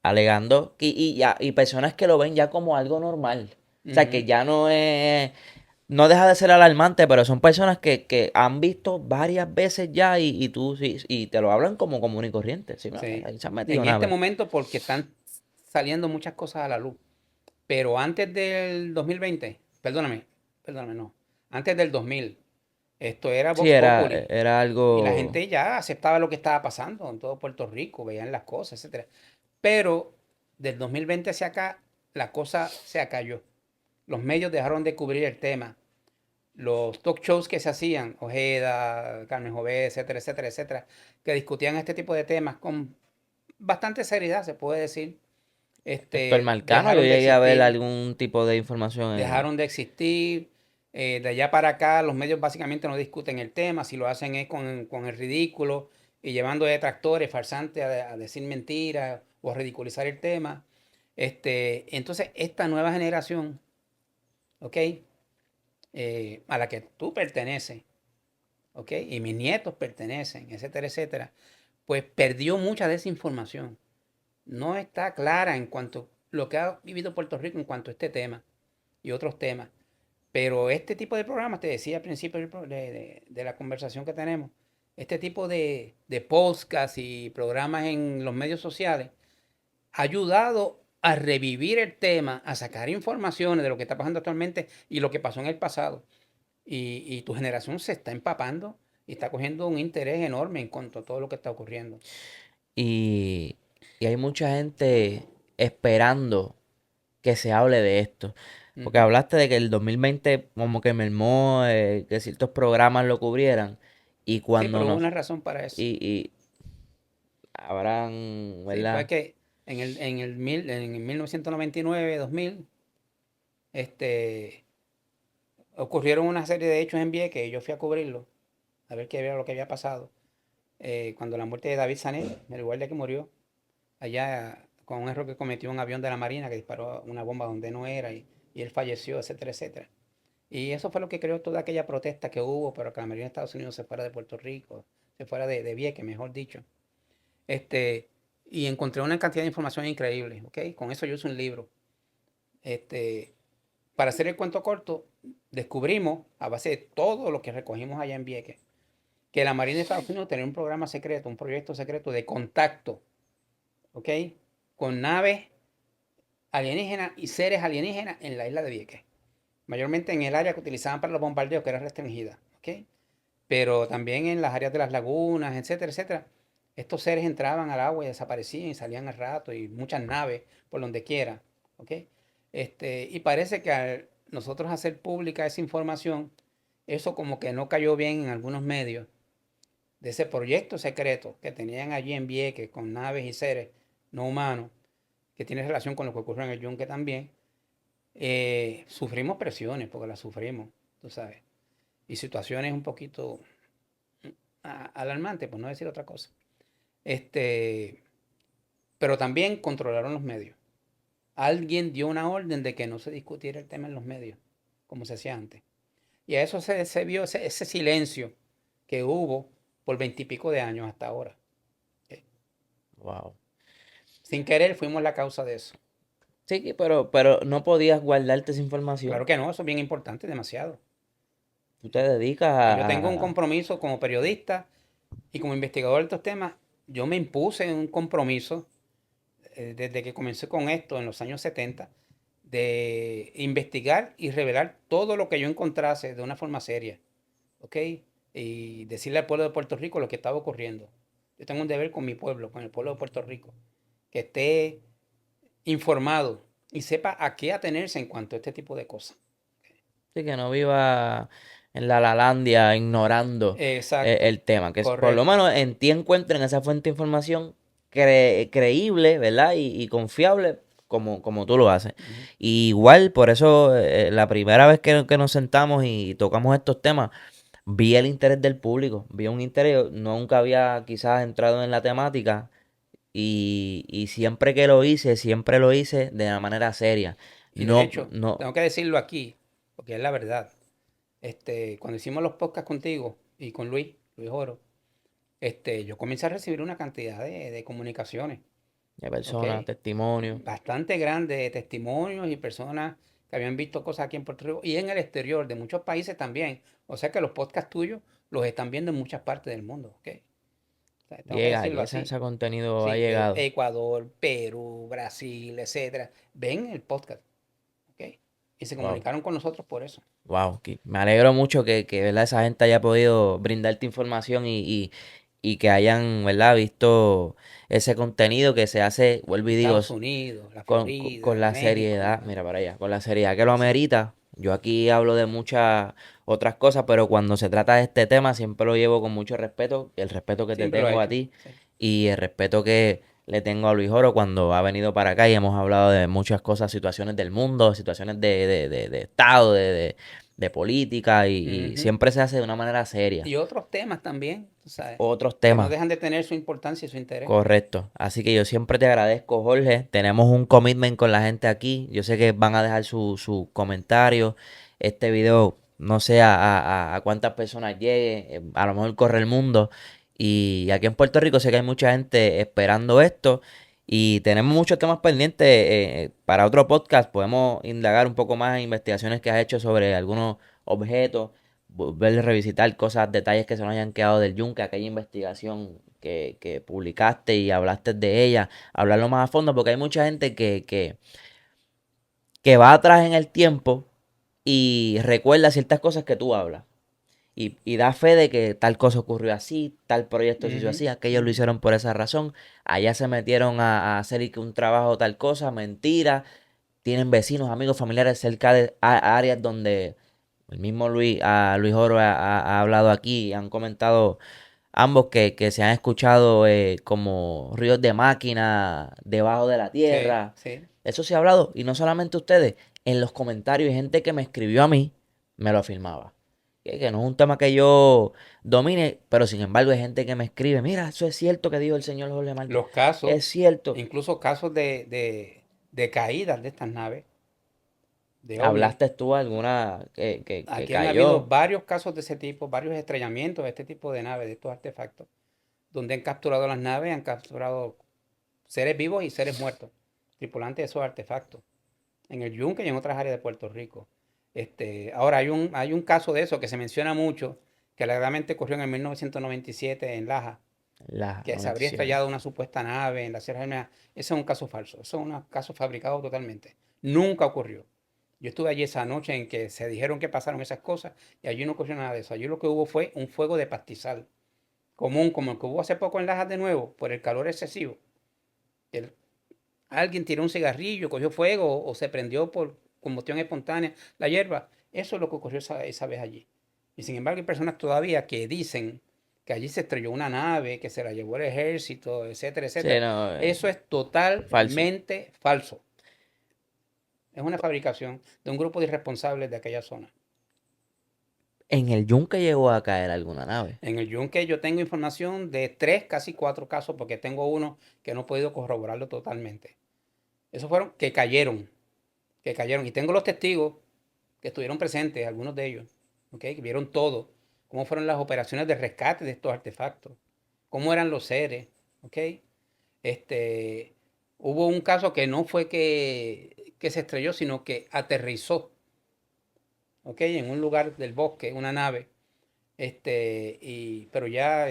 alegando y personas que lo ven ya como algo normal. O sea, que Ujú. ya no deja de ser alarmante, pero son personas que han visto varias veces ya y tú sí, y te lo hablan como común y corriente. Sí, no, Sí. ahí se han metido En este naves. momento porque están saliendo muchas cosas a la luz. Pero antes del 2020, perdóname, no. Antes del 2000, esto era Sí, Vox Populi. era Y la algo. gente ya aceptaba lo que estaba pasando en todo Puerto Rico, veían las cosas, etcétera. Pero del 2020 hacia acá, la cosa se acalló. Los medios dejaron de cubrir el tema. Los talk shows que se hacían, Ojeda, Carmen Jové, etcétera, etcétera, etcétera, que discutían este tipo de temas con bastante seriedad, se puede decir, Héctor Marcano, yo dejaron de llegué a ver existir. algún tipo de información. Dejaron de existir. De allá para acá, los medios básicamente no discuten el tema. Si lo hacen es con el ridículo y llevando detractores, farsantes a decir mentiras o a ridiculizar el tema. Entonces, esta nueva generación, ¿ok? A la que tú perteneces, ¿ok? Y mis nietos pertenecen, etcétera, etcétera, pues perdió mucha de esa información. No está clara en cuanto a lo que ha vivido Puerto Rico en cuanto a este tema y otros temas. Pero este tipo de programas, te decía al principio de la conversación que tenemos, este tipo de podcasts y programas en los medios sociales ha ayudado a revivir el tema, a sacar informaciones de lo que está pasando actualmente y lo que pasó en el pasado. Y tu generación se está empapando y está cogiendo un interés enorme en cuanto a todo lo que está ocurriendo. Y, y hay mucha gente esperando que se hable de esto. Porque Ujú. hablaste de que el 2020 como que mermó, que ciertos programas lo cubrieran. Y Sí, cuando pero hubo nos... una razón para eso. Y habrán, Sí, fue ¿verdad? que en el 1999, 2000, ocurrieron una serie de hechos en Vieques que yo fui a cubrirlo, a ver qué era lo que había pasado. Cuando la muerte de David Sané, el guardia que murió, allá con un error que cometió un avión de la Marina que disparó una bomba donde no era y él falleció, etcétera, etcétera. Y eso fue lo que creó toda aquella protesta que hubo para que la Marina de Estados Unidos se fuera de Puerto Rico, se fuera de Vieques, mejor dicho. Este, y encontré una cantidad de información increíble, ¿ok? Con eso yo hice un libro. Este, para hacer el cuento corto, descubrimos, a base de todo lo que recogimos allá en Vieques, que la Marina de Estados Unidos tenía un programa secreto, un proyecto secreto de contacto, ¿ok? Con naves alienígenas y seres alienígenas en la isla de Vieques. Mayormente en el área que utilizaban para los bombardeos, que era restringida, ¿ok? Pero también en las áreas de las lagunas, etcétera, etcétera. Estos seres entraban al agua y desaparecían y salían al rato y muchas naves por donde quiera, ¿ok? Y parece que al nosotros hacer pública esa información, eso como que no cayó bien en algunos medios de ese proyecto secreto que tenían allí en Vieques con naves y seres no humanos, que tiene relación con lo que ocurrió en el Yunque también. Sufrimos presiones, porque las sufrimos, tú sabes, y situaciones un poquito alarmantes, por no decir otra cosa. Este, pero también controlaron los medios. alguien dio una orden de que no se discutiera el tema en los medios, como se hacía antes. Y a eso se vio ese silencio que hubo por 20 y pico de años hasta ahora. Wow. Sin querer fuimos la causa de eso. Sí, pero no podías guardarte esa información. Claro que no, eso es bien importante, demasiado. Tú te dedicas Yo tengo un compromiso como periodista y como investigador de estos temas. Yo me impuse un compromiso desde que comencé con esto en los años 70 de investigar y revelar todo lo que yo encontrase de una forma seria, ¿ok? Y decirle al pueblo de Puerto Rico lo que estaba ocurriendo. Yo tengo un deber con mi pueblo, con el pueblo de Puerto Rico, que esté informado y sepa a qué atenerse en cuanto a este tipo de cosas. Sí, que no viva en la Lalandia ignorando Exacto, el tema. Que por lo correcto. menos en ti encuentren esa fuente de información creíble, ¿verdad? Y confiable como tú lo haces. Ujú. Y igual, por eso, la primera vez que nos sentamos y tocamos estos temas, vi el interés del público. Vi un interés, nunca había quizás entrado en la temática. Y siempre lo hice de una manera seria. Y de No, hecho, no, tengo que decirlo aquí, porque es la verdad. Cuando hicimos los podcasts contigo y con Luis Oro, yo comencé a recibir una cantidad de comunicaciones, de ¿ok? personas, testimonio. Bastante grande de testimonios y personas que habían visto cosas aquí en Puerto Rico y en el exterior, de muchos países también. O sea que los podcasts tuyos los están viendo en muchas partes del mundo, ¿ok? O sea, tengo que Llega, decirlo y ese, así. ese contenido ha Sí, llegado. Ecuador, Perú, Brasil, etcétera. Ven el podcast, ¿ok? Y se Wow, comunicaron con nosotros por eso. wow. Me alegro mucho que ¿verdad? Esa gente haya podido brindarte información y que hayan, ¿verdad? Visto ese contenido que se hace, vuelvo y digo, Estados Unidos, la con Florida, la México. seriedad, mira para allá, con la seriedad que lo Sí, amerita. Yo aquí hablo de muchas otras cosas, pero cuando se trata de este tema siempre lo llevo con mucho respeto, el respeto que te siempre lo ha tengo a hecho. ti Sí. y el respeto que le tengo a Luis Oro cuando ha venido para acá y hemos hablado de muchas cosas, situaciones del mundo, situaciones de Estado, de política y Ujú. siempre se hace de una manera seria. Y otros temas también, tú sabes, Otros que no temas. dejan de tener su importancia y su interés. Correcto. Así que yo siempre te agradezco, Jorge. Tenemos un commitment con la gente aquí. Yo sé que van a dejar su comentario. Este video, no sé a cuántas personas llegue. A lo mejor corre el mundo. Y aquí en Puerto Rico sé que hay mucha gente esperando esto. Y tenemos muchos temas pendientes. Para otro podcast podemos indagar un poco más en investigaciones que has hecho sobre algunos objetos, volver a revisitar cosas, detalles que se nos hayan quedado del Yunque, aquella investigación que publicaste y hablaste de ella, hablarlo más a fondo, porque hay mucha gente que va atrás en el tiempo y recuerda ciertas cosas que tú hablas. Y da fe de que tal cosa ocurrió así, tal proyecto se hizo Ujú, así, aquellos lo ujú. hicieron por esa razón, allá se metieron a hacer y que un trabajo tal cosa, mentira, tienen vecinos, amigos, familiares cerca de áreas donde el mismo Luis Oro ha hablado aquí y han comentado ambos que se han escuchado como ruidos de máquina debajo de la Sí, tierra. sí. Eso se ha hablado y no solamente ustedes, en los comentarios hay gente que me escribió a mí, me lo afirmaba. Que no es un tema que yo domine, pero sin embargo hay gente que me escribe, mira, eso es cierto que dijo el señor Jorge Martí. Los casos, Es cierto. incluso casos de caídas de estas naves, de ovnis. ¿Hablaste tú alguna que Aquí han habido cayó? varios casos de ese tipo, varios estrellamientos de este tipo de naves, de estos artefactos, donde han capturado las naves, han capturado seres vivos y seres muertos, tripulantes de esos artefactos, en el Yunque y en otras áreas de Puerto Rico. Ahora hay un caso de eso que se menciona mucho, que alegadamente ocurrió en el 1997 en Laja, La que se habría 97. estrellado una supuesta nave en la Sierra Germana. Ese es un caso falso, eso es un caso fabricado totalmente. Nunca ocurrió. Yo estuve allí esa noche en que se dijeron que pasaron esas cosas y allí no ocurrió nada de eso. Allí lo que hubo fue un fuego de pastizal, común como el que hubo hace poco en Lajas de nuevo, por el calor excesivo. El- Alguien tiró un cigarrillo, cogió fuego o se prendió por combustión espontánea la hierba. Eso es lo que ocurrió esa vez allí. Y sin embargo hay personas todavía que dicen que allí se estrelló una nave, que se la llevó el ejército, etcétera, Sí, etcétera. no, Eso es falso. totalmente falso. Es una fabricación de un grupo de irresponsables de aquella zona. En el Yunque llegó a caer alguna nave. En el Yunque yo tengo información de 3, casi 4 casos, porque tengo uno que no he podido corroborarlo totalmente. Esos fueron que cayeron. Y tengo los testigos que estuvieron presentes, algunos de ellos, ¿ok? Que vieron todo, cómo fueron las operaciones de rescate de estos artefactos, cómo eran los seres, ¿ok? Este, hubo un caso que no fue que se estrelló, sino que aterrizó, ¿ok? En un lugar del bosque, una nave, pero ya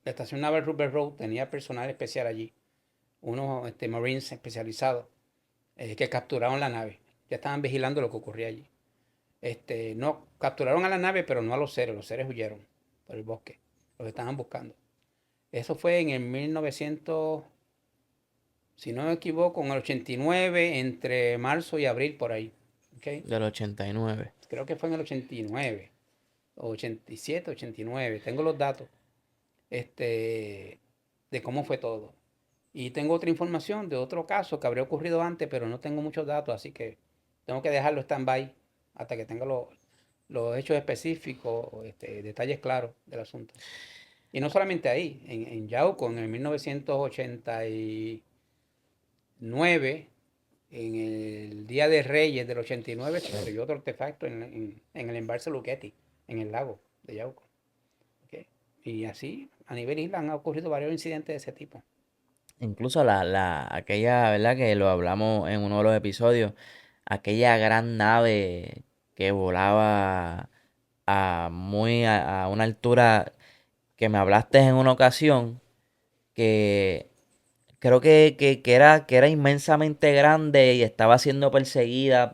la estación naval Rupert Road tenía personal especial allí, unos Marines especializados que capturaron la nave. Ya estaban vigilando lo que ocurría allí. No, capturaron a la nave, pero no a los seres. Los seres huyeron por el bosque. Los estaban buscando. Eso fue en el 1900, si no me equivoco, en el 89, entre marzo y abril, por ahí. ¿Okay? Del 89. Creo que fue en el 89, o 87, 89. Tengo los datos de cómo fue todo. Y tengo otra información de otro caso que habría ocurrido antes, pero no tengo muchos datos, así que tengo que dejarlo stand-by hasta que tenga los hechos específicos, detalles claros del asunto. Y no solamente ahí, en Yauco, en el 1989, en el Día de Reyes del 89, se estrelló otro artefacto en el embalse Luquetti, en el lago de Yauco. ¿Ok? Y así, a nivel isla han ocurrido varios incidentes de ese tipo. Incluso aquella, ¿verdad? Que lo hablamos en uno de los episodios, aquella gran nave que volaba a una altura que me hablaste en una ocasión, que creo que era inmensamente grande y estaba siendo perseguida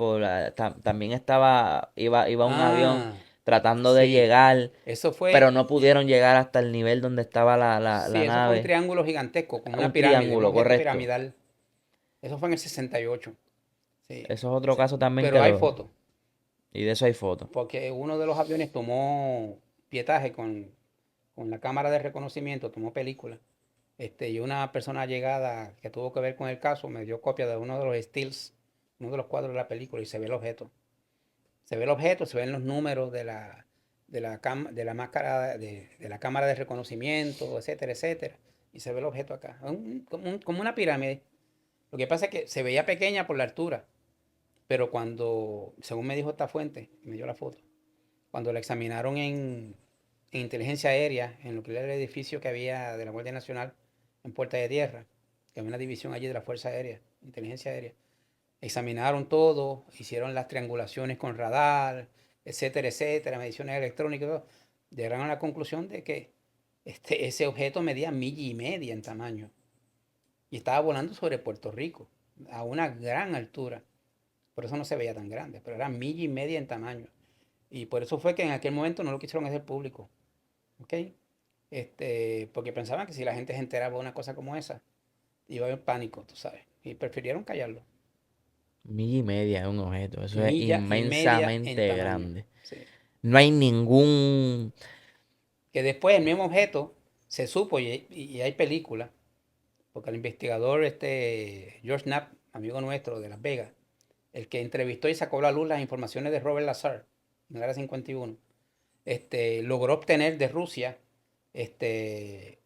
también iba un avión Ah, tratando de sí. llegar, Eso pero fue, no pudieron llegar hasta el nivel donde estaba sí, la eso fue un nave. triángulo gigantesco, como una Un pirámide, un triángulo, objeto correcto. piramidal. Eso fue en el 68. Sí. Eso es otro caso también Pero hay fotos, y de eso hay fotos. porque uno de los aviones tomó pietaje con la cámara de reconocimiento, tomó película. Y una persona llegada que tuvo que ver con el caso me dio copia de uno de los stills, uno de los cuadros de la película, y se ve el objeto. Se ve el objeto, se ven los números de la máscara, de la cámara de reconocimiento, etcétera, etcétera. Y se ve el objeto acá, como una pirámide. Lo que pasa es que se veía pequeña por la altura, pero cuando, según me dijo esta fuente, me dio la foto, cuando la examinaron en inteligencia aérea, en lo que era el edificio que había de la Guardia Nacional en Puerta de Tierra, que había una división allí de la Fuerza Aérea, inteligencia aérea, examinaron todo, hicieron las triangulaciones con radar, etcétera, etcétera, mediciones electrónicas, todo, llegaron a la conclusión de que ese objeto medía 1,5 millas en tamaño y estaba volando sobre Puerto Rico a una gran altura. Por eso no se veía tan grande, pero era 1,5 millas en tamaño. Y por eso fue que en aquel momento no lo quisieron hacer público. ¿Ok? Porque pensaban que si la gente se enteraba de una cosa como esa, iba a haber pánico, tú sabes. Y prefirieron callarlo. 1,5 millas es un objeto. Eso es 1,5 millas en inmensamente tamaño. grande. Sí. No hay ningún... Que después el mismo objeto se supo, y hay película, porque el investigador George Knapp, amigo nuestro de Las Vegas, el que entrevistó y sacó a la luz las informaciones de Robert Lazar en el Área 51, logró obtener de Rusia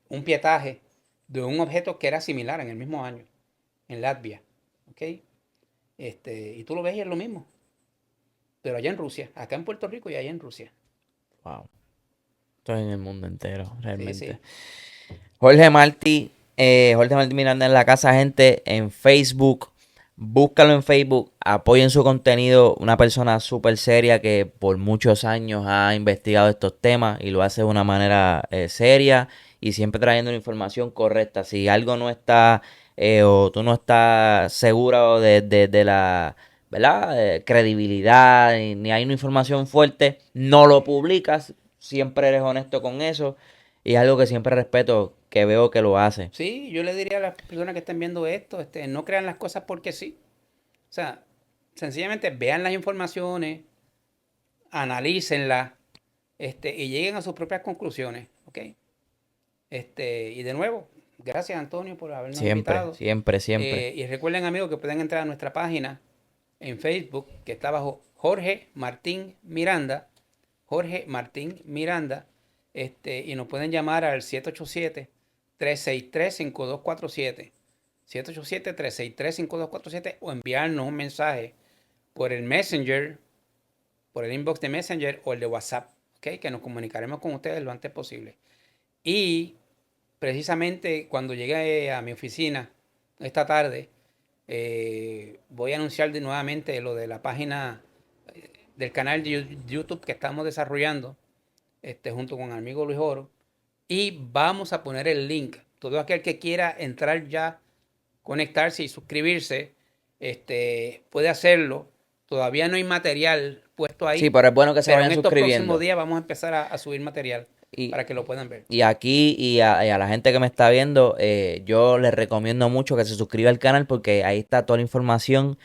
un pietaje de un objeto que era similar en el mismo año, en Latvia. ¿Ok? Y tú lo ves y es lo mismo, pero allá en Rusia, acá en Puerto Rico y allá en Rusia. Wow. Esto es en el mundo entero, Sí, realmente. sí. Jorge Martí Miranda en la casa, gente, en Facebook. Búscalo en Facebook, apoyen su contenido. Una persona súper seria que por muchos años ha investigado estos temas y lo hace de una manera seria y siempre trayendo la información correcta. Si algo no está o tú no estás seguro de la, ¿verdad? Credibilidad ni hay una información fuerte, no lo publicas. Siempre eres honesto con eso y es algo que siempre respeto, que veo que lo hace. Sí, yo le diría a las personas que estén viendo esto, no crean las cosas porque sí. O sea, sencillamente vean las informaciones, analícenlas, y lleguen a sus propias conclusiones, ¿ok? Y de nuevo, gracias Antonio por habernos Siempre, invitado. siempre, siempre. Y recuerden amigos que pueden entrar a nuestra página en Facebook, que está bajo Jorge Martín Miranda, Jorge Martín Miranda, y nos pueden llamar al 787-363-5247. 787-363-5247 o enviarnos un mensaje por el Messenger, por el inbox de Messenger o el de WhatsApp, ¿ok? Que nos comunicaremos con ustedes lo antes posible. Y precisamente cuando llegue a mi oficina esta tarde, voy a anunciar nuevamente lo de la página del canal de YouTube que estamos desarrollando junto con el amigo Luis Oro. Y vamos a poner el link. Todo aquel que quiera entrar ya, conectarse y suscribirse, puede hacerlo. Todavía no hay material puesto ahí. Sí, pero es bueno que se Pero en vayan estos próximos suscribiendo. días vamos a empezar a subir material Y, para que lo puedan ver. y aquí y a la gente que me está viendo, yo les recomiendo mucho que se suscriba al canal porque ahí está toda la información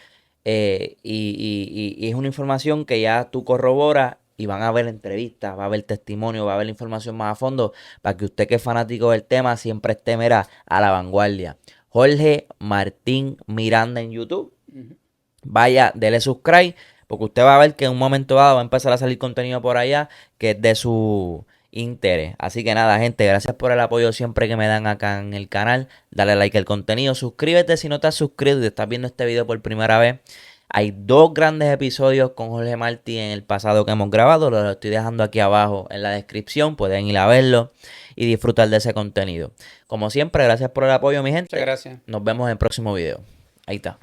y es una información que ya tú corroboras y van a ver entrevistas, va a haber testimonio, va a haber información más a fondo para que usted que es fanático del tema siempre esté, mira, a la vanguardia. Jorge Martín Miranda en YouTube. Vaya, dele subscribe, porque usted va a ver que en un momento dado va a empezar a salir contenido por allá que es de su interés. Así que nada, gente, gracias por el apoyo siempre que me dan acá en el canal. Dale like al contenido, suscríbete si no te has suscrito y estás viendo este video por primera vez. Hay 2 grandes episodios con Jorge Martí en el pasado que hemos grabado. Los estoy dejando aquí abajo en la descripción. Pueden ir a verlo y disfrutar de ese contenido. Como siempre, gracias por el apoyo, mi gente. Muchas gracias. Nos vemos en el próximo video. Ahí está.